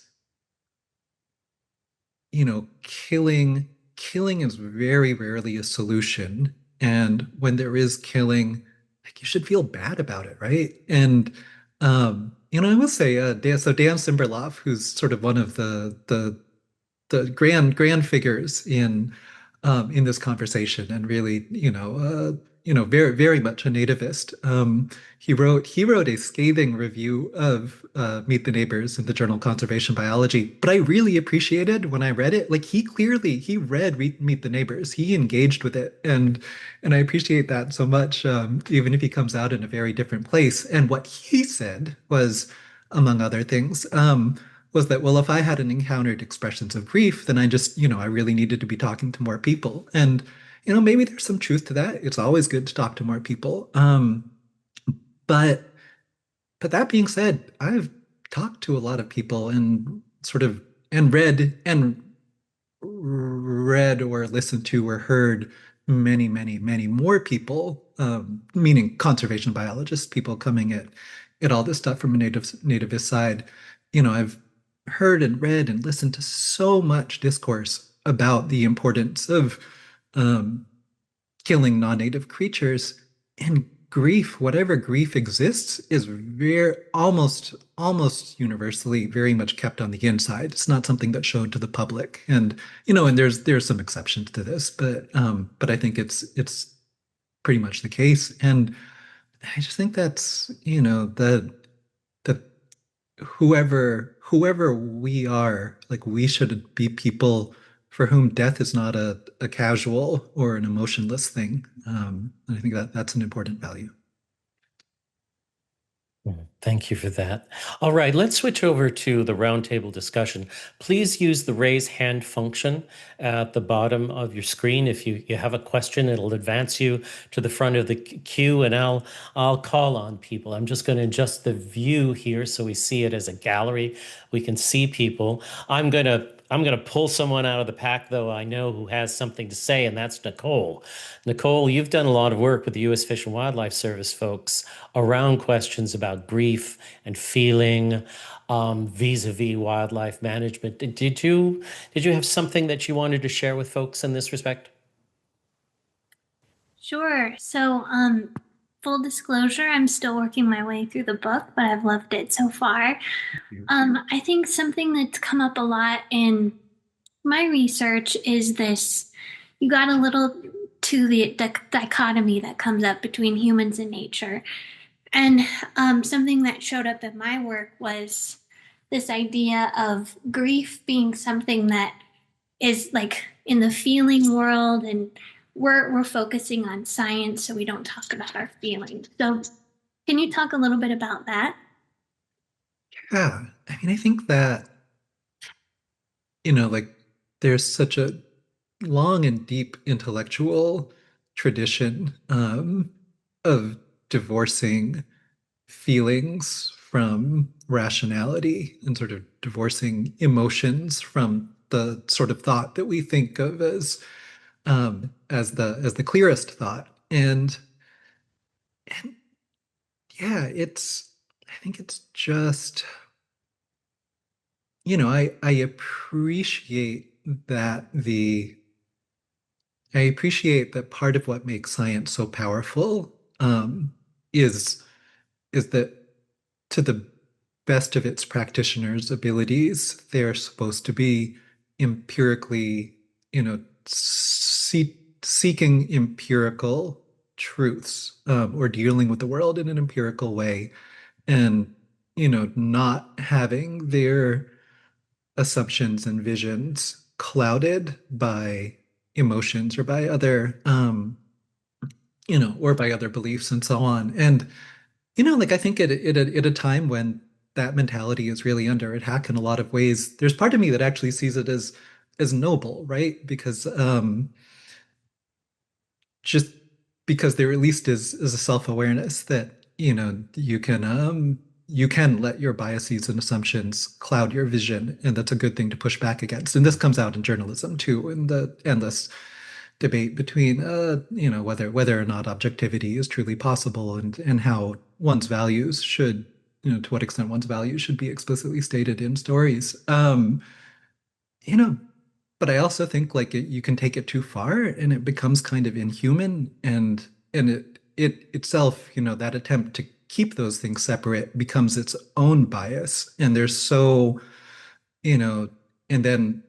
killing is very rarely a solution. And when there is killing, like, you should feel bad about it, right? And I will say, Dan Simberloff, who's sort of one of the grand figures in this conversation, and really, very very much a nativist. He wrote a scathing review of Meet the Neighbors in the journal Conservation Biology. But I really appreciated when I read it. Like, he read Meet the Neighbors. He engaged with it, and I appreciate that so much. Even if he comes out in a very different place. And what he said was, among other things, was that, well, if I hadn't encountered expressions of grief, then I really needed to be talking to more people. And, maybe there's some truth to that. It's always good to talk to more people. But that being said, I've talked to a lot of people and read or listened to or heard many, many, many more people, meaning conservation biologists, people coming at all this stuff from a nativist side. I've heard and read and listened to so much discourse about the importance of killing non-native creatures, and grief, whatever grief exists, is very almost universally very much kept on the inside. It's not something that's showed to the public, and there's some exceptions to this, but I think it's pretty much the case. And I just think that's that whoever we are, like, we should be people for whom death is not a casual or an emotionless thing. And I think that's an important value. Thank you for that. All right, let's switch over to the roundtable discussion. Please use the raise hand function at the bottom of your screen. If you have a question, it'll advance you to the front of the queue, and I'll call on people. I'm just going to adjust the view here so we see it as a gallery. We can see people. I'm going to pull someone out of the pack, though, I know, who has something to say, and that's Nicole. Nicole, you've done a lot of work with the U.S. Fish and Wildlife Service folks around questions about grief and feeling vis-a-vis wildlife management. Did you have something that you wanted to share with folks in this respect? Sure. So, full disclosure, I'm still working my way through the book, but I've loved it so far. I think something that's come up a lot in my research is this: you got a little to the dichotomy that comes up between humans and nature. And something that showed up in my work was this idea of grief being something that is like in the feeling world, and we're focusing on science, so we don't talk about our feelings. So can you talk a little bit about that? Yeah, I mean, I think that, like, there's such a long and deep intellectual tradition of divorcing feelings from rationality and sort of divorcing emotions from the sort of thought that we think of as the clearest thought. And yeah, I think it's just, I appreciate that I appreciate that part of what makes science so powerful is that to the best of its practitioners' abilities, they're supposed to be empirically, seeking empirical truths, or dealing with the world in an empirical way, and not having their assumptions and visions clouded by emotions or by other or by other beliefs and so on. And like I think at a time when that mentality is really under attack in a lot of ways, there's part of me that actually sees it as noble, right? Because just because there at least is a self-awareness that you can let your biases and assumptions cloud your vision, and that's a good thing to push back against. And this comes out in journalism too, in the endless debate between whether or not objectivity is truly possible, and how one's values should, to what extent one's values should be explicitly stated in stories. You know, but I also think like you can take it too far and it becomes kind of inhuman, and it itself, that attempt to keep those things separate becomes its own bias. And there's so, you know, and then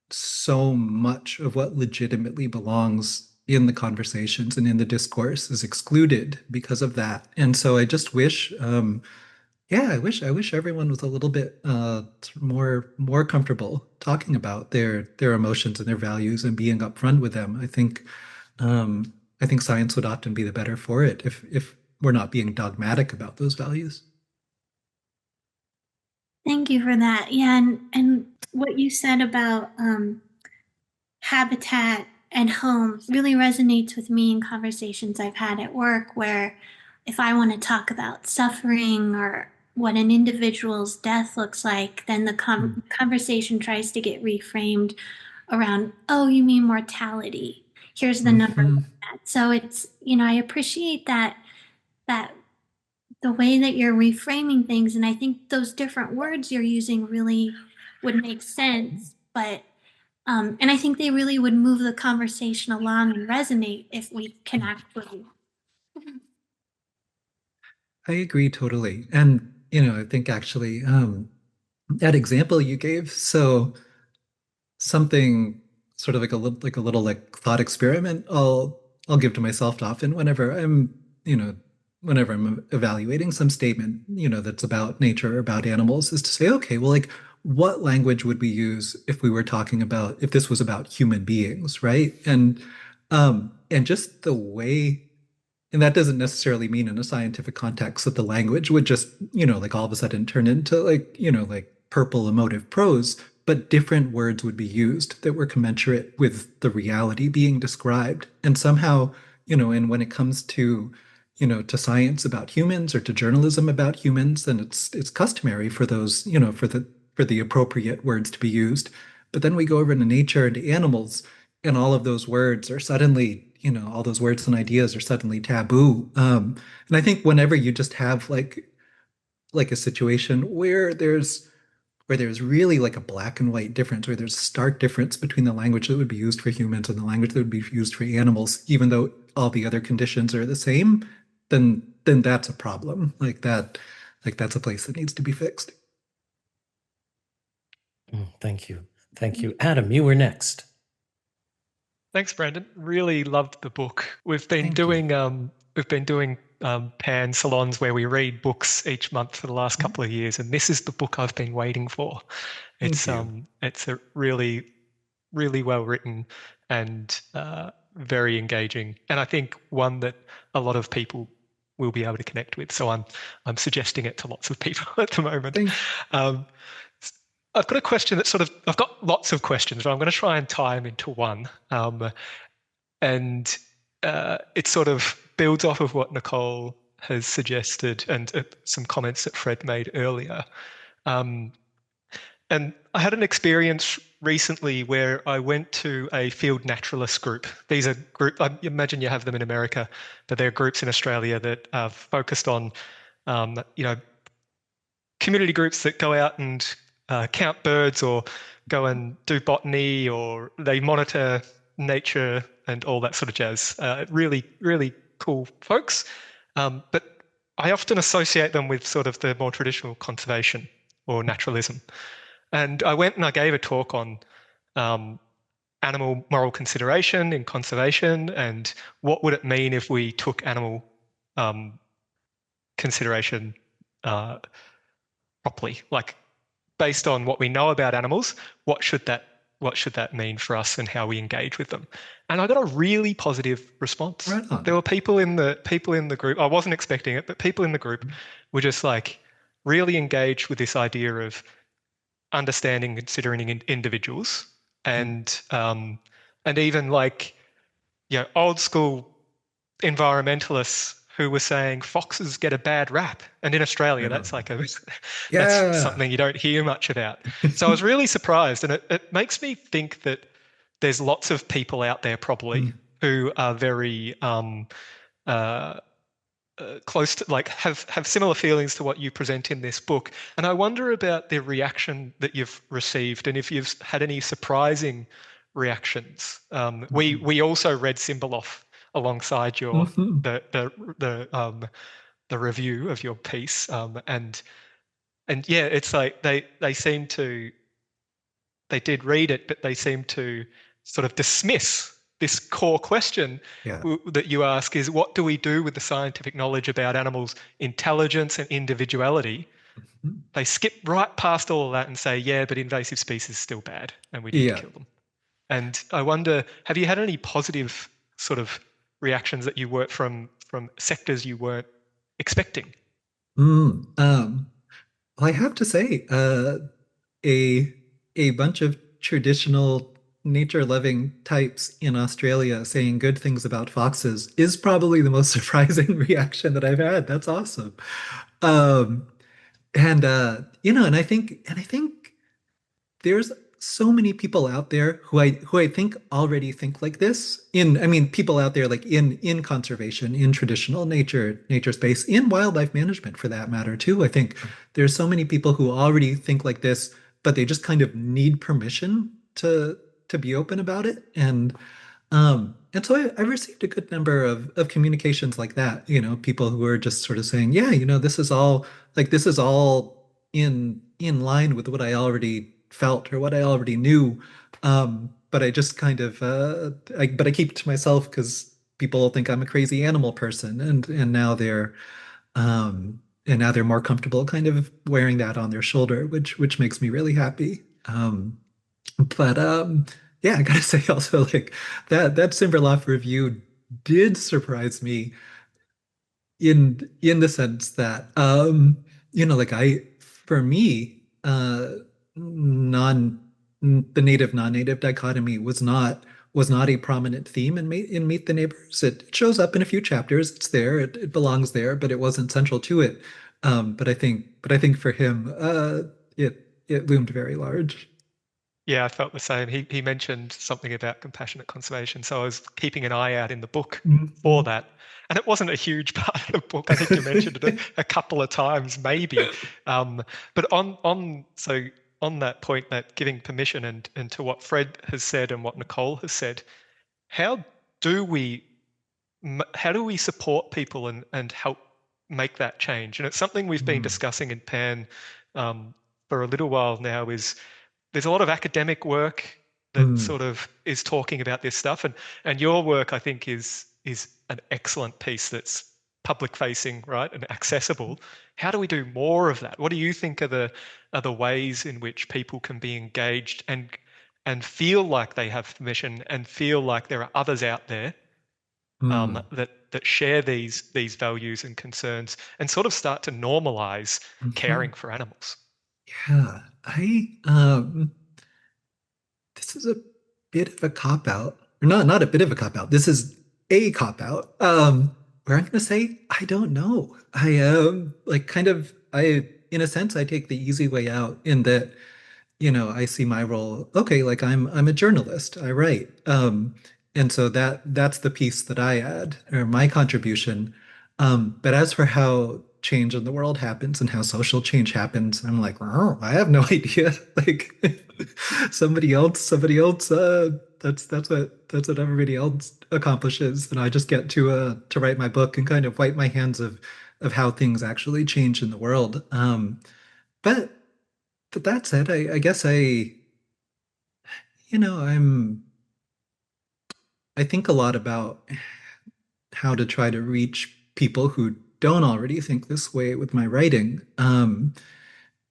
so much of what legitimately belongs in the conversations and in the discourse is excluded because of that. And so I just wish, yeah, I wish everyone was a little bit more comfortable talking about their emotions and their values and being upfront with them. I think science would often be the better for it if we're not being dogmatic about those values. Thank you for that. Yeah, and what you said about habitat and home really resonates with me in conversations I've had at work, where if I want to talk about suffering or what an individual's death looks like, then the conversation tries to get reframed around, oh, you mean mortality? Here's the number of that. So it's, I appreciate that the way that you're reframing things, and I think those different words you're using really would make sense, but and I think they really would move the conversation along and resonate if we can actually. I agree totally. And, I think actually that example you gave, so something sort of like a little like thought experiment I'll give to myself often whenever I'm evaluating some statement, that's about nature or about animals, is to say, okay, well, like what language would we use if we were talking about, if this was about human beings, right? And just the way, and that doesn't necessarily mean in a scientific context that the language would just, like all of a sudden turn into like purple emotive prose, but different words would be used that were commensurate with the reality being described. And somehow, and when it comes to, to science about humans or to journalism about humans, then it's customary for those, for the appropriate words to be used. But then we go over into nature and to animals, and all of those words are suddenly, all those words and ideas are suddenly taboo. And I think whenever you just have like a situation where there's really like a black and white difference, where there's a stark difference between the language that would be used for humans and the language that would be used for animals, even though all the other conditions are the same, then that's a problem. That's a place that needs to be fixed. Thank you. Thank you. Adam, you were next. Thanks, Brandon. Really loved the book. We've been Thank you. doing pan salons where we read books each month for the last couple of years, and this is the book I've been waiting for. It's a really, really well written and very engaging, and I think one that a lot of people will be able to connect with. So I'm suggesting it to lots of people at the moment. Thanks. I've got a question that I've got lots of questions, but I'm going to try and tie them into one. And it sort of builds off of what Nicole has suggested, and some comments that Fred made earlier. And I had an experience recently where I went to a field naturalist group. These are group, I imagine you have them in America, but they're groups in Australia that are focused on, community groups that go out and count birds or go and do botany, or they monitor nature and all that sort of jazz. Really, really cool folks. But I often associate them with sort of the more traditional conservation or naturalism. And I went and I gave a talk on animal moral consideration in conservation, and what would it mean if we took animal consideration properly, like based on what we know about animals, what should that mean for us and how we engage with them? And I got a really positive response. Right on. There were people in the group, I wasn't expecting it, but people in the group were just like really engaged with this idea of understanding, considering individuals, and even like, old school environmentalists who were saying foxes get a bad rap, and in Australia that's like that's something you don't hear much about. So I was really surprised, and it makes me think that there's lots of people out there probably who are very close to, like, have similar feelings to what you present in this book. And I wonder about the reaction that you've received, and if you've had any surprising reactions. We also read Cymbeloff alongside your the review of your piece, and yeah, it's like they did read it, but they seem to sort of dismiss this core question that you ask, is what do we do with the scientific knowledge about animals' intelligence and individuality? They skip right past all of that and say, yeah, but invasive species is still bad and we need to kill them. And I wonder, have you had any positive sort of reactions that you were from sectors you weren't expecting? I have to say, a bunch of traditional nature-loving types in Australia saying good things about foxes is probably the most surprising reaction that I've had. That's awesome. And I think there's so many people out there who I think already think like this. People out there like in conservation, in traditional nature space, in wildlife management for that matter too. I think there's so many people who already think like this, but they just kind of need permission to be open about it. And so I received a good number of communications like that, people who are just sort of saying, yeah, this is all in line with what I already felt or what I already knew. But I just kind of but I keep it to myself because people think I'm a crazy animal person, and now they're more comfortable kind of wearing that on their shoulder, which makes me really happy. But yeah, I gotta say also, like, that Cymbeloff review did surprise me in the sense that for me, the native-non-native dichotomy was not a prominent theme in Meet the Neighbors. It shows up in a few chapters. It's there. It belongs there, but it wasn't central to it. But I think for him, it loomed very large. Yeah, I felt the same. He mentioned something about compassionate conservation, so I was keeping an eye out in the book for that. And it wasn't a huge part of the book. I think you mentioned it a couple of times, maybe. But on that point, that giving permission, and to what Fred has said and what Nicole has said, how do we support people and help make that change? And it's something we've been discussing in PAN for a little while now. There's a lot of academic work that sort of is talking about this stuff, and your work, I think, is an excellent piece that's public facing, right, and accessible. How do we do more of that? What do you think are the ways in which people can be engaged and feel like they have permission and feel like there are others out there that share these values and concerns, and sort of start to normalize caring for animals? Yeah, this is a bit of a cop-out. Or not a bit of a cop-out. This is a cop-out. where I'm going to say, I don't know. Like kind of, in a sense, I take the easy way out in that, I see my role, okay, like I'm a journalist, I write. And so that's the piece that I add, or my contribution. But as for how change in the world happens and how social change happens, I'm like, oh, I have no idea. Like somebody else, that's what everybody else accomplishes. And I just get to write my book and kind of wipe my hands of how things actually change in the world. But but that said, I guess you know, I'm I think a lot about how to try to reach people who don't already think this way with my writing. And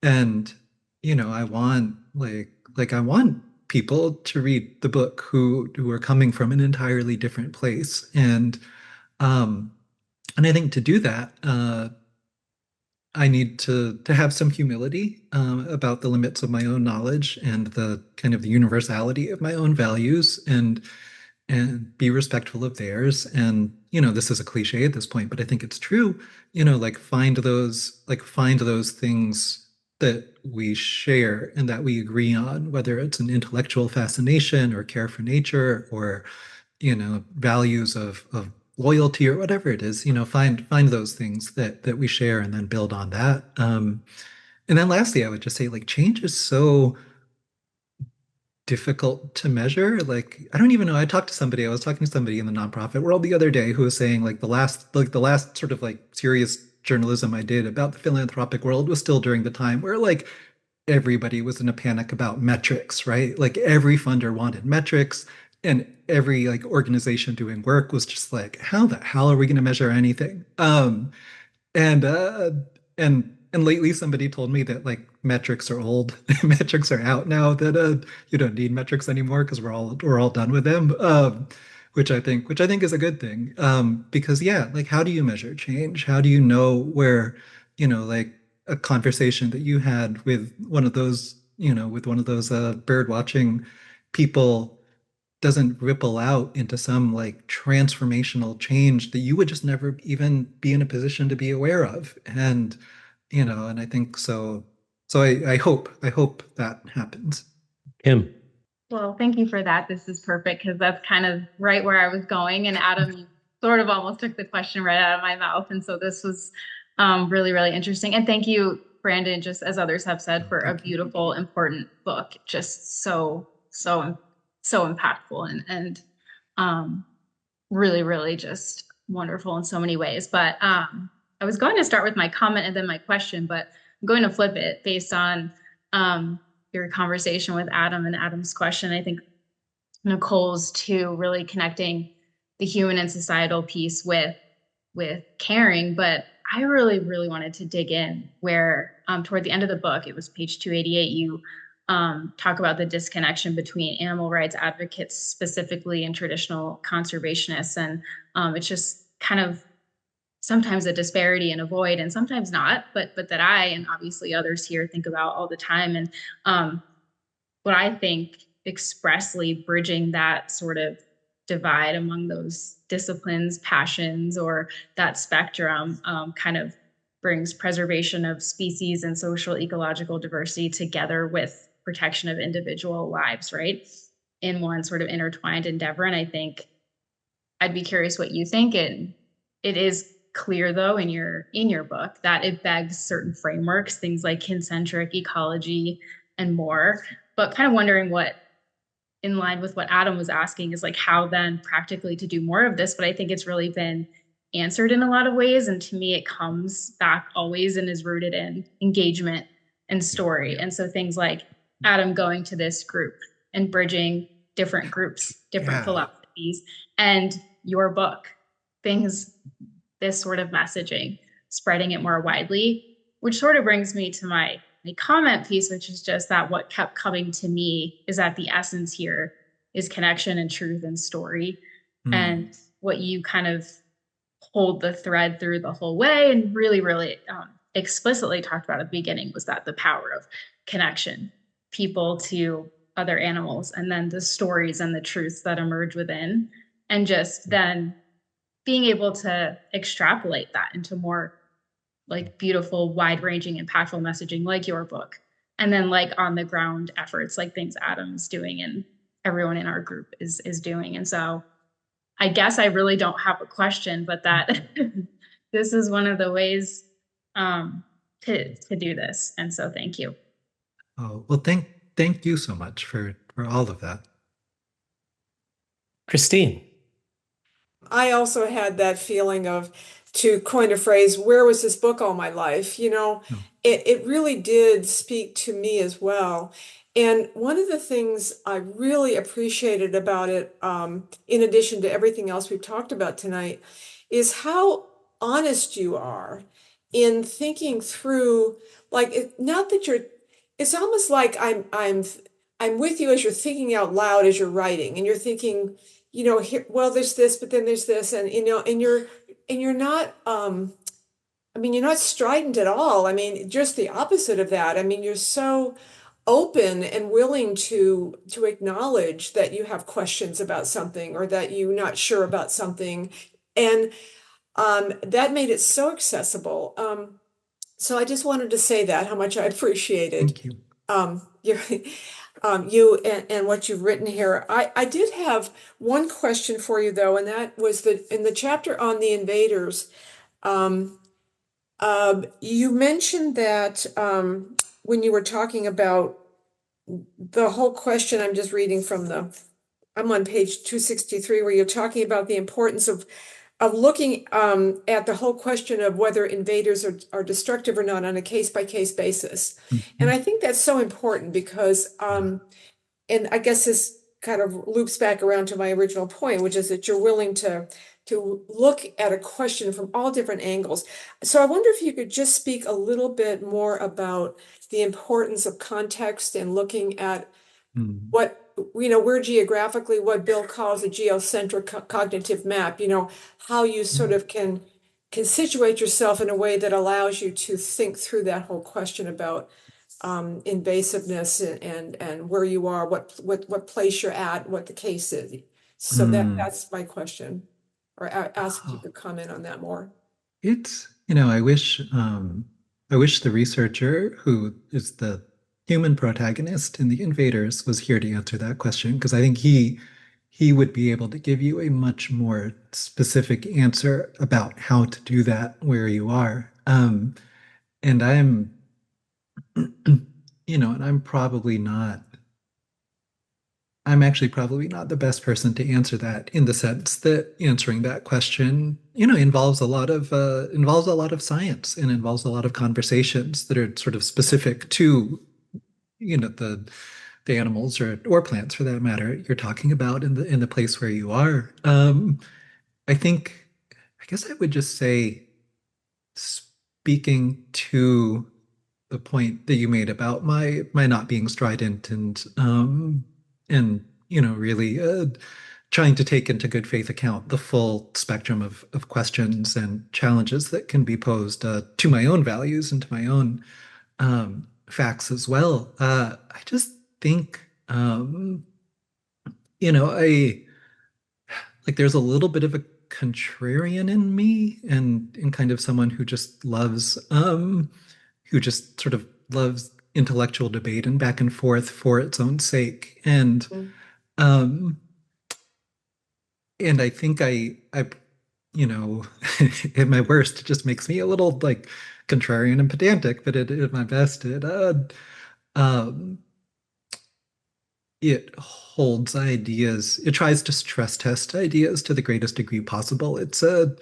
I want I want people to read the book who are coming from an entirely different place. Um and I think to do that, I need to have some humility about the limits of my own knowledge and the kind of the universality of my own values, and be respectful of theirs. And this is a cliche at this point, but I think it's true. Like find those things that we share and that we agree on, whether it's an intellectual fascination or care for nature or values of loyalty or whatever it is. Find those things that we share and then build on that. And then lastly, I would just say, like, change is so difficult to measure. Like, I don't even know. I was talking to somebody in the nonprofit world the other day who was saying, like, the last sort of like serious journalism I did about the philanthropic world was still during the time where like everybody was in a panic about metrics, right? Like every funder wanted metrics, and every like organization doing work was just like, how the hell are we going to measure anything? And and lately somebody told me that like metrics are old. Metrics are out now, that you don't need metrics anymore because we're all done with them. Which I think is a good thing. Because yeah, like how do you measure change? How do you know where, like a conversation that you had with one of those, bird watching people doesn't ripple out into some like transformational change that you would just never even be in a position to be aware of. And I think so. So I hope that happens. Kim. Well, thank you for that. This is perfect because that's kind of right where I was going. And Adam, you sort of almost took the question right out of my mouth. And so this was really, really interesting. And thank you, Brandon, just as others have said, for a beautiful, important book. Just so impactful and really, really just wonderful in so many ways. But I was going to start with my comment and then my question, but I'm going to flip it based on your conversation with Adam and Adam's question. I think Nicole's too, really connecting the human and societal piece with caring. But I really, really wanted to dig in where toward the end of the book, it was page 288, you talk about the disconnection between animal rights advocates specifically and traditional conservationists. And it's just kind of sometimes a disparity and a void, and sometimes not, but that I and obviously others here think about all the time. And what I think expressly bridging that sort of divide among those disciplines, passions, or that spectrum kind of brings preservation of species and social ecological diversity together with protection of individual lives, right? In one sort of intertwined endeavor. And I think I'd be curious what you think. And it is clear, though, in your book that it begs certain frameworks, things like kin-centric ecology and more. But kind of wondering what, in line with what Adam was asking, is like how then practically to do more of this. But I think it's really been answered in a lot of ways. And to me, it comes back always and is rooted in engagement and story. And so things like Adam going to this group and bridging different groups, different philosophies, and your book, this sort of messaging, spreading it more widely, which sort of brings me to my comment piece, which is just that what kept coming to me is that the essence here is connection and truth and story. And what you kind of hold the thread through the whole way and really, really explicitly talked about at the beginning was that the power of connection, people to other animals, and then the stories and the truths that emerge within. And just then being able to extrapolate that into more like beautiful, wide-ranging, impactful messaging like your book, and then like on the ground efforts like things Adam's doing and everyone in our group is doing. And so I guess I really don't have a question, but that this is one of the ways to do this. And so thank you. Oh, well, thank you so much for all of that. Christine. I also had that feeling of, to coin a phrase, where was this book all my life? You know, it really did speak to me as well. And one of the things I really appreciated about it, in addition to everything else we've talked about tonight, is how honest you are in thinking through, like, not that you're, it's almost like I'm with you as you're thinking out loud as you're writing, and you're thinking, you know, here, well, there's this, but then there's this, and you know, and you're not, I mean, you're not strident at all. I mean, just the opposite of that. I mean, you're so open and willing to acknowledge that you have questions about something or that you're not sure about something, and that made it so accessible. So I just wanted to say that how much I appreciated. Thank you. Your you and what you've written here. I did have one question for you though, and that was that in the chapter on the invaders, you mentioned that when you were talking about the whole question, I'm just reading from I'm on page 263, where you're talking about the importance of looking at the whole question of whether invaders are destructive or not on a case-by-case basis. And I think that's so important because, and I guess this kind of loops back around to my original point, which is that you're willing to look at a question from all different angles. So I wonder if you could just speak a little bit more about the importance of context and looking at what, you know, we're geographically what Bill calls a geocentric cognitive map, you know, how you sort of can situate yourself in a way that allows you to think through that whole question about invasiveness and where you are, what place you're at, what the case is. So that's my question, or I ask if you could comment on that more. It's, you know, I wish the researcher who is the human protagonist in The Invaders was here to answer that question, because I think he would be able to give you a much more specific answer about how to do that where you are. And I'm, you know, and I'm actually probably not the best person to answer that, in the sense that answering that question, you know, involves a lot of science and involves a lot of conversations that are sort of specific to, you know, the animals or plants for that matter you're talking about in the place where you are. I guess I would just say, speaking to the point that you made about my not being strident and you know, really trying to take into good faith account the full spectrum of questions and challenges that can be posed to my own values and to my own facts as well. I just think, you know, there's a little bit of a contrarian in me, and kind of someone who just loves, who just sort of loves intellectual debate and back and forth for its own sake. And I think I you know, at my worst, it just makes me a little like contrarian and pedantic, but at my best, it holds ideas. It tries to stress test ideas to the greatest degree possible. It's like,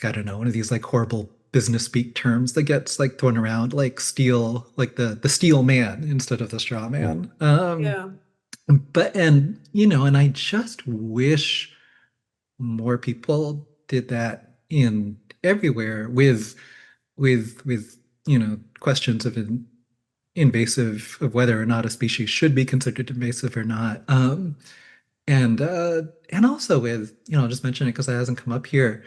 I don't know, one of these like horrible business speak terms that gets like thrown around, like steel, like the steel man instead of the straw man. Yeah. But, and you know, and I just wish more people did that in everywhere with you know, questions of invasive, of whether or not a species should be considered invasive or not. And also with, you know, I'll just mention it because it hasn't come up here,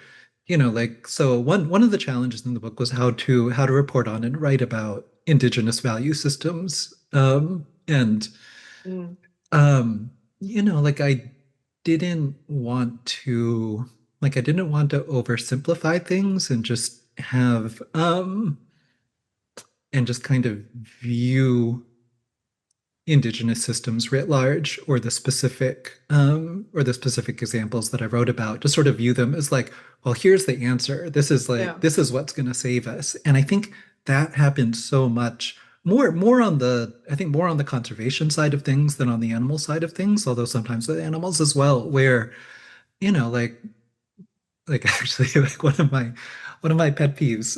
you know, like, so one of the challenges in the book was how to report on and write about indigenous value systems. And you know, like, I didn't want to like I didn't want to oversimplify things and just have and just kind of view indigenous systems writ large or the specific examples that I wrote about, just sort of view them as like, well, here's the answer. This is like Yeah. this is what's going to save us. And I think that happens so much more on the I think more on the conservation side of things than on the animal side of things, although sometimes with animals as well, where like actually like one of my pet peeves,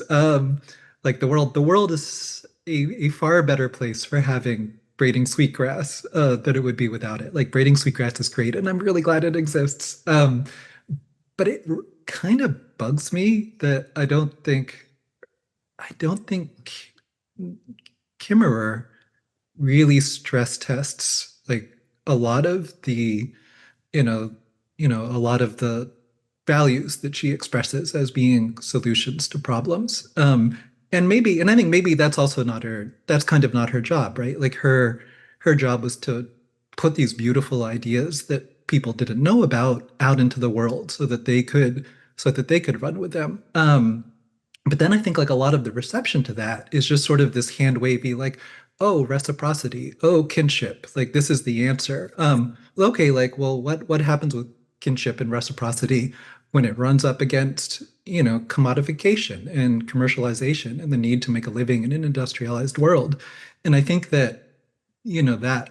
like the world is a far better place for having braiding sweetgrass than it would be without it. Like braiding sweetgrass is great and I'm really glad it exists, but it kind of bugs me that I don't think Kimmerer really stress tests like a lot of the you know, a lot of the values that she expresses as being solutions to problems. And I think maybe that's kind of not her job, right? Like her job was to put these beautiful ideas that people didn't know about out into the world so that they could run with them. But then I think like a lot of the reception to that is just sort of this hand wavy, like, oh, reciprocity, oh, kinship, like this is the answer. Okay, like, well, what happens with kinship and reciprocity when it runs up against, commodification and commercialization and the need to make a living in an industrialized world? And I think that, that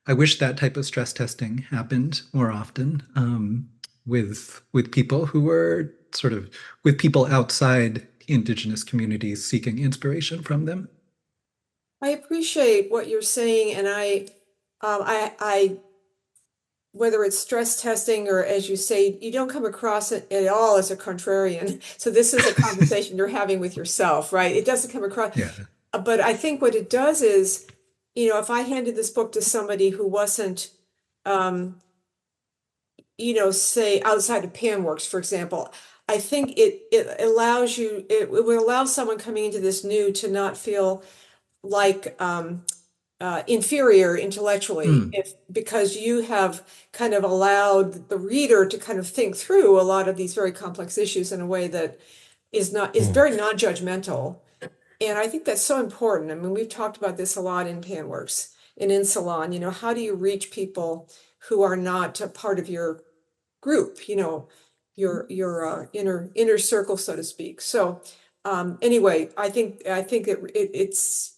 I wish that type of stress testing happened more often, with people who were sort of with people outside indigenous communities seeking inspiration from them. I appreciate what you're saying, and I, whether it's stress testing or, as you say, you don't come across it at all as a contrarian. So this is a conversation you're having with yourself, right? It doesn't come across. Yeah. But I think what it does is, if I handed this book to somebody who wasn't, say outside of Panworks, for example, I think it allows you, it would allow someone coming into this new to not feel like inferior intellectually, because you have kind of allowed the reader to kind of think through a lot of these very complex issues in a way that is very non-judgmental. And I think that's so important. I mean, we've talked about this a lot in Panworks and in Salon. How do you reach people who are not a part of your group, your inner circle, so to speak. So anyway, I think it's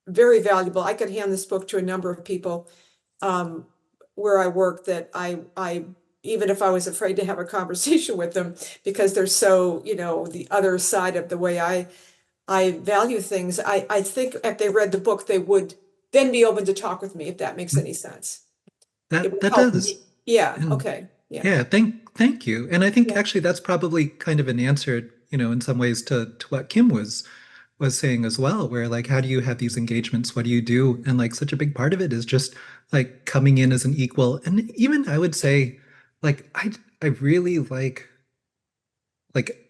very valuable. I could hand this book to a number of people where I work that I even if I was afraid to have a conversation with them, because they're so, the other side of the way I value things, I think if they read the book, they would then be open to talk with me, if that makes any sense. It would That help does. me. Yeah, And okay. Yeah. yeah, thank you. And I think Yeah. actually that's probably kind of an answer, in some ways to what Kim was saying as well, where like how do you have these engagements? What do you do? And like such a big part of it is just like coming in as an equal. And even I would say, like I really like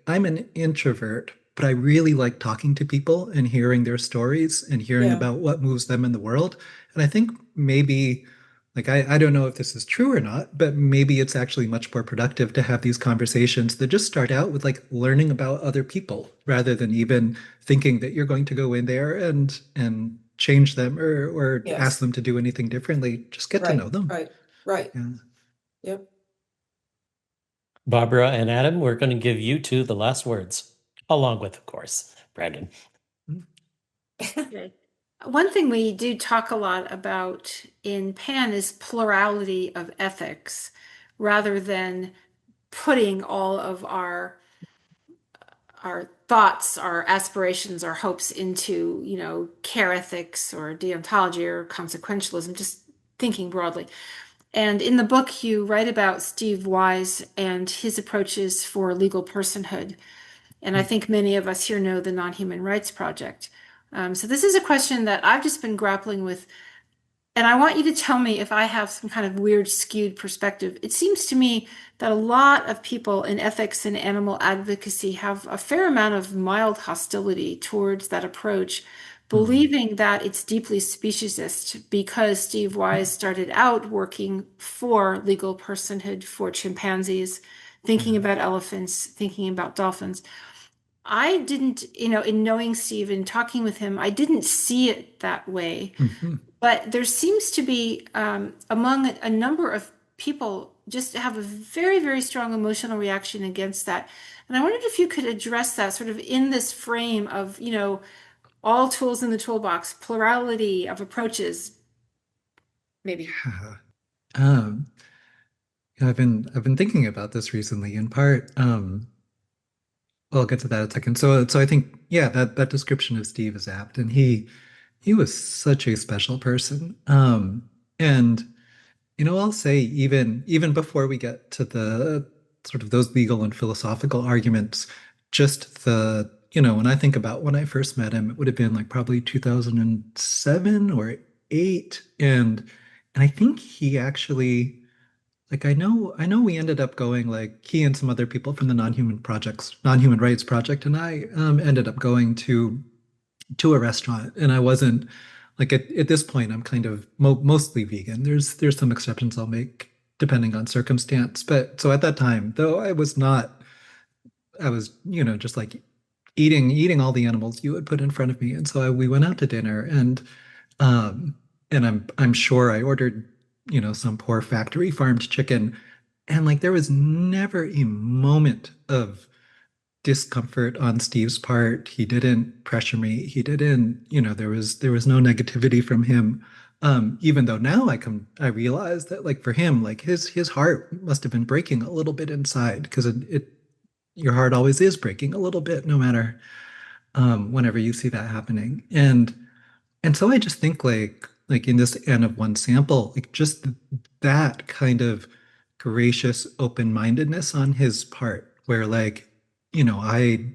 I'm an introvert, but I really like talking to people and hearing their stories and hearing Yeah. about what moves them in the world. And I think maybe, like, I don't know if this is true or not, but maybe it's actually much more productive to have these conversations that just start out with like learning about other people rather than even thinking that you're going to go in there and change them or Yes. ask them to do anything differently. Just get to Right, know them. right. Yeah. Yep. Barbara and Adam, we're going to give you two the last words, along with, of course, Brandon. Okay. One thing we do talk a lot about in Pan is plurality of ethics, rather than putting all of our thoughts, our aspirations, our hopes into, care ethics or deontology or consequentialism, just thinking broadly. And in the book, you write about Steve Wise and his approaches for legal personhood. And I think many of us here know the Non-Human Rights Project. So this is a question that I've just been grappling with. And I want you to tell me if I have some kind of weird, skewed perspective. It seems to me that a lot of people in ethics and animal advocacy have a fair amount of mild hostility towards that approach, believing that it's deeply speciesist because Steve Wise started out working for legal personhood for chimpanzees, thinking about elephants, thinking about dolphins. I didn't, in knowing Steve and talking with him, I didn't see it that way. Mhm. But there seems to be, among a number of people, just have a very, very strong emotional reaction against that. And I wondered if you could address that sort of in this frame of, all tools in the toolbox, plurality of approaches, maybe. Yeah. Um, I've been thinking about this recently in part. Well, I'll get to that in a second. So I think, yeah, that description of Steve is apt, and he was such a special person. And I'll say even before we get to the sort of those legal and philosophical arguments, just when I think about when I first met him, it would have been like probably 2007 or 8, and I think he actually, like, I know we ended up going, like, he and some other people from the non-human rights project, and I ended up going to a restaurant, and I wasn't, like, at this point I'm kind of mostly vegan. There's some exceptions I'll make depending on circumstance, but so at that time, though, I was not, I was, just like eating all the animals you would put in front of me. And so we went out to dinner, um and I'm sure I ordered, some poor factory farmed chicken, and like there was never a moment of discomfort on Steve's part. He didn't pressure me. He didn't, there was no negativity from him. Even though now I realize that, like, for him, like his heart must have been breaking a little bit inside, because your heart always is breaking a little bit, no matter whenever you see that happening. And so I just think, like in this N of one sample, like just that kind of gracious open-mindedness on his part, where, like, I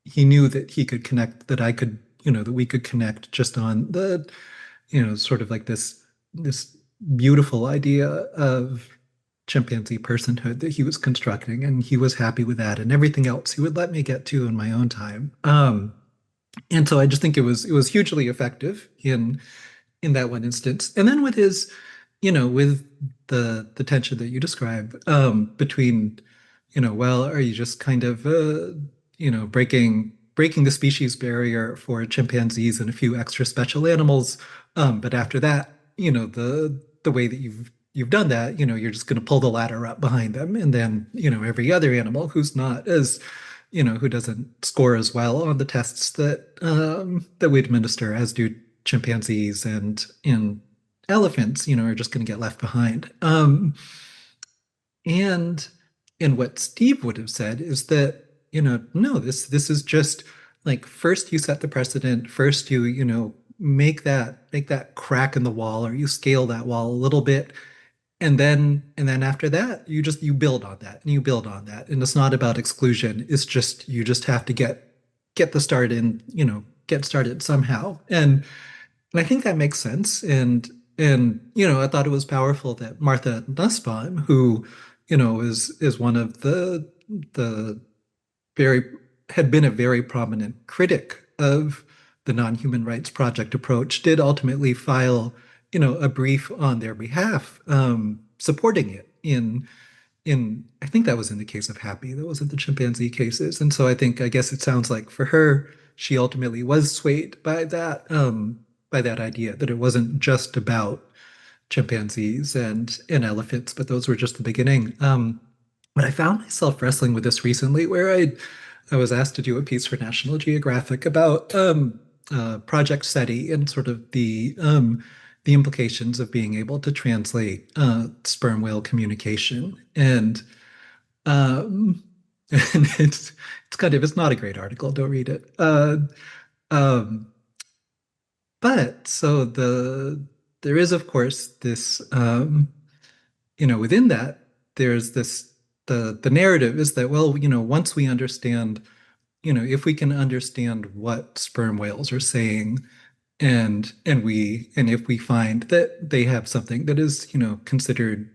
he knew that he could connect, that I could, that we could connect just on the, sort of like this beautiful idea of chimpanzee personhood that he was constructing, and he was happy with that, and everything else he would let me get to in my own time. And so I just think it was hugely effective in that one instance. And then with his, with the tension that you describe, between, well, are you just kind of breaking the species barrier for chimpanzees and a few extra special animals, but after that, the way that you've done that, you're just going to pull the ladder up behind them, and then, every other animal who's not as, who doesn't score as well on the tests that we administer, as do chimpanzees and elephants, are just going to get left behind. And what Steve would have said is that, no, this is just like, first you set the precedent, first you make that crack in the wall, or you scale that wall a little bit, and then after that you build on that, and you build on that, and it's not about exclusion. It's just, you just have to get the start in, get started somehow. And I think that makes sense. And I thought it was powerful that Martha Nussbaum, who, is one of the very, had been a very prominent critic of the non-human rights project approach, did ultimately file, a brief on their behalf, supporting it in I think that was in the case of Happy, that wasn't the chimpanzee cases. And so I guess it sounds like for her, she ultimately was swayed by that idea, that it wasn't just about chimpanzees and elephants, but those were just the beginning. But I found myself wrestling with this recently, where I was asked to do a piece for National Geographic about Project SETI, and sort of the implications of being able to translate sperm whale communication. And and it's not a great article. Don't read it. But so there is, of course, this, within that, there's this, the narrative is that, well, once we understand, if we can understand what sperm whales are saying, and if we find that they have something that is, considered,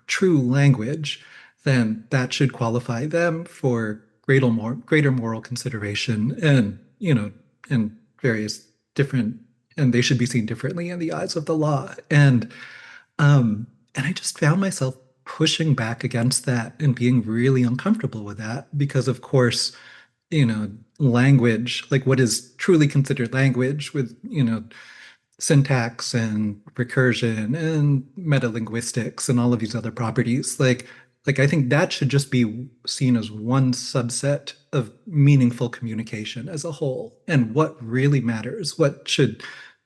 true language, then that should qualify them for greater moral consideration, and, and various different, and they should be seen differently in the eyes of the law. And I just found myself pushing back against that and being really uncomfortable with that because, of course, language, like what is truly considered language with, syntax and recursion and metalinguistics and all of these other properties, like I think that should just be seen as one subset of meaningful communication as a whole. And what really matters, what should,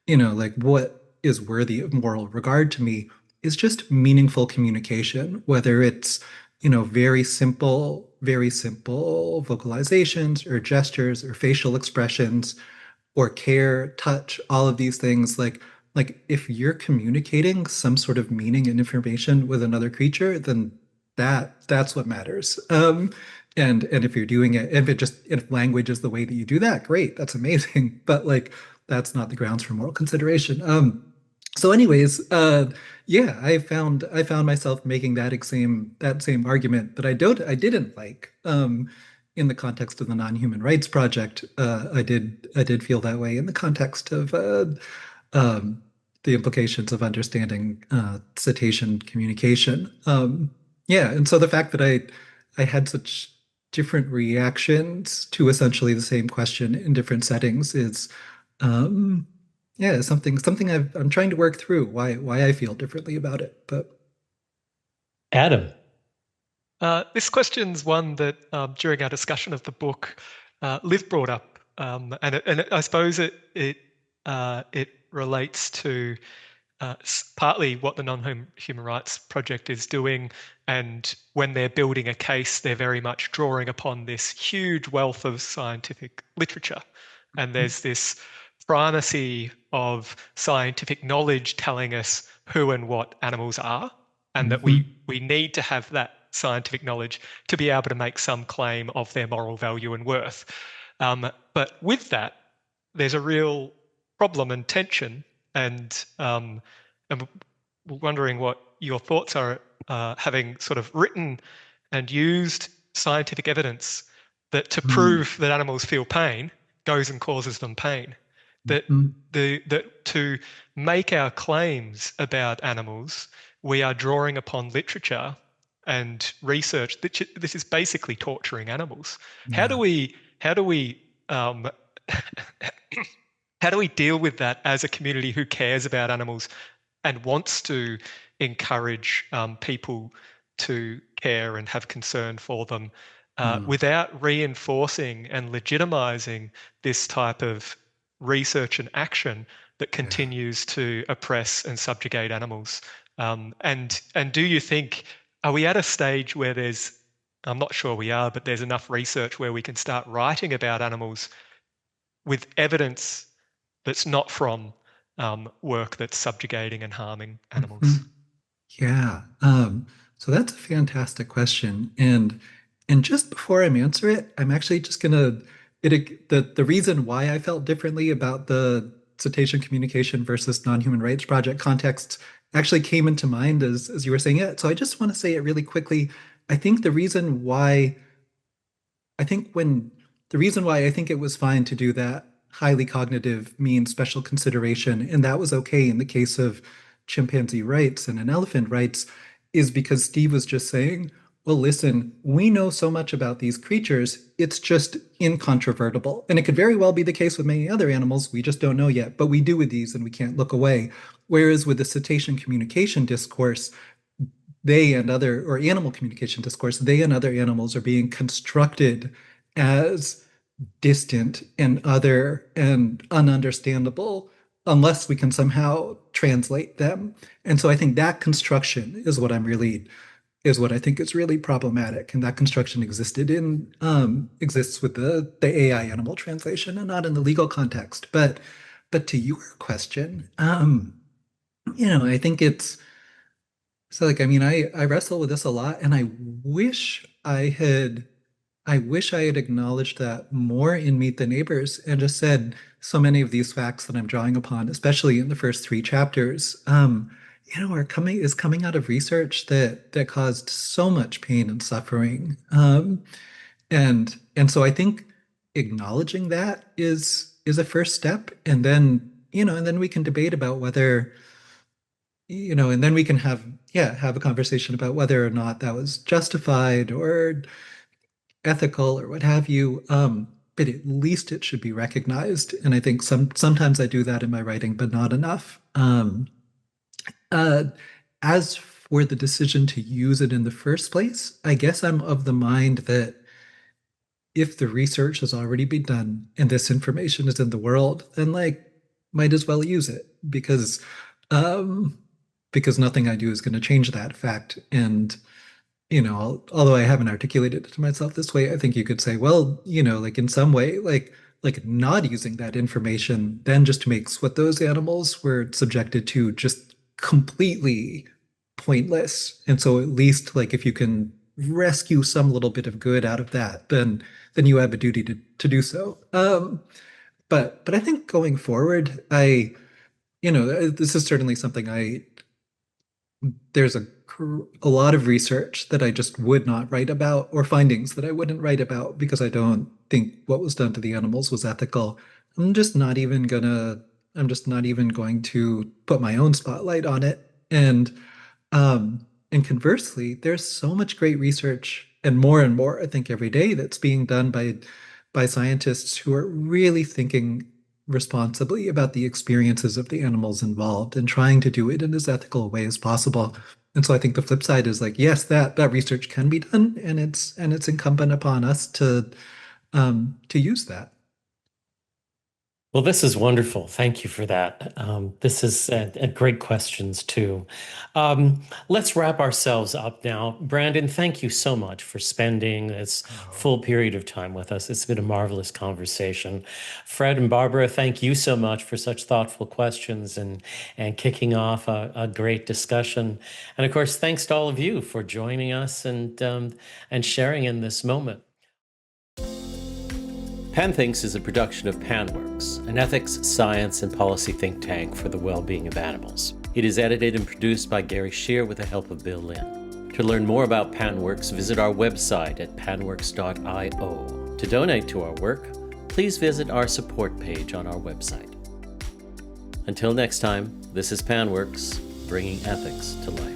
like what is worthy of moral regard to me is just meaningful communication, whether it's, very simple vocalizations or gestures or facial expressions or care, touch, all of these things. Like if you're communicating some sort of meaning and information with another creature, then that's what matters. And if you're doing it, if language is the way that you do that, great, that's amazing. But like that's not the grounds for moral consideration. So anyways, yeah, I found myself making that same argument that I didn't like. In the context of the Non-Human Rights Project, I did feel that way in the context of the implications of understanding cetacean communication. Yeah, and so the fact that I had such different reactions to essentially the same question in different settings is yeah, something I'm trying to work through why I feel differently about it. But Adam. This question's one that during our discussion of the book, Liv brought up, and I suppose it relates to partly what the Non-Human Rights Project is doing, and when they're building a case, they're very much drawing upon this huge wealth of scientific literature, and there's this primacy of scientific knowledge telling us who and what animals are, and that we need to have that scientific knowledge to be able to make some claim of their moral value and worth. But with that, there's a real problem and tension, and I'm wondering what your thoughts are, having sort of written and used scientific evidence that to prove that animals feel pain goes and causes them pain. That to make our claims about animals, we are drawing upon literature and research. This is basically torturing animals. Yeah. How do we deal with that as a community who cares about animals and wants to encourage people to care and have concern for them without reinforcing and legitimizing this type of research and action that continues to oppress and subjugate animals? And do you think, are we at a stage where I'm not sure we are, but there's enough research where we can start writing about animals with evidence that's not from work that's subjugating and harming animals? Yeah. So that's a fantastic question. And just before I answer it, I'm actually just gonna the reason why I felt differently about the cetacean communication versus Non-Human Rights Project contexts actually came into mind as you were saying it. So I just want to say it really quickly. I think the reason why I think it was fine to do that highly cognitive means special consideration, and that was okay in the case of chimpanzee rights and an elephant rights, is because Steve was just saying, well, listen, we know so much about these creatures, it's just incontrovertible. And it could very well be the case with many other animals, we just don't know yet, but we do with these and we can't look away. Whereas with the cetacean communication discourse, animal communication discourse, they and other animals are being constructed as distant and other and ununderstandable unless we can somehow translate them. And so I think that construction is what I think is really problematic. And that construction exists with the AI animal translation and not in the legal context. But to your question, I think it's so like, I mean, I wrestle with this a lot, and I wish I had acknowledged that more in Meet the Neighbors and just said so many of these facts that I'm drawing upon, especially in the first 3 chapters, are coming out of research that caused so much pain and suffering. And so I think acknowledging that is a first step, and then we can debate about whether and then we can have a conversation about whether or not that was justified or ethical or what have you. But at least it should be recognized. And I think sometimes I do that in my writing, but not enough. Uh, as for the decision to use it in the first place, I guess I'm of the mind that if the research has already been done and this information is in the world, then might as well use it um, because nothing I do is going to change that fact. And although I haven't articulated it to myself this way, I think you could say, well, in some way, not using that information then just makes what those animals were subjected to just completely pointless. And so at least if you can rescue some little bit of good out of that, then you have a duty to do so. But I think going forward, this is certainly something there's a lot of research that I just would not write about, or findings that I wouldn't write about because I don't think what was done to the animals was ethical. I'm just not even going to put my own spotlight on it. And conversely, there's so much great research and more, I think, every day that's being done by scientists who are really thinking responsibly about the experiences of the animals involved and trying to do it in as ethical a way as possible. And so I think the flip side is yes, that research can be done, and it's incumbent upon us to use that. Well, this is wonderful. Thank you for that. This is great questions too. Let's wrap ourselves up now. Brandon, thank you so much for spending this full period of time with us. It's been a marvelous conversation. Fred and Barbara, thank you so much for such thoughtful questions and kicking off a great discussion. And of course, thanks to all of you for joining us and sharing in this moment. Pan Thinks is a production of PanWorks, an ethics, science, and policy think tank for the well-being of animals. It is edited and produced by Gary Shear with the help of Bill Lynn. To learn more about PanWorks, visit our website at panworks.io. To donate to our work, please visit our support page on our website. Until next time, this is PanWorks, bringing ethics to life.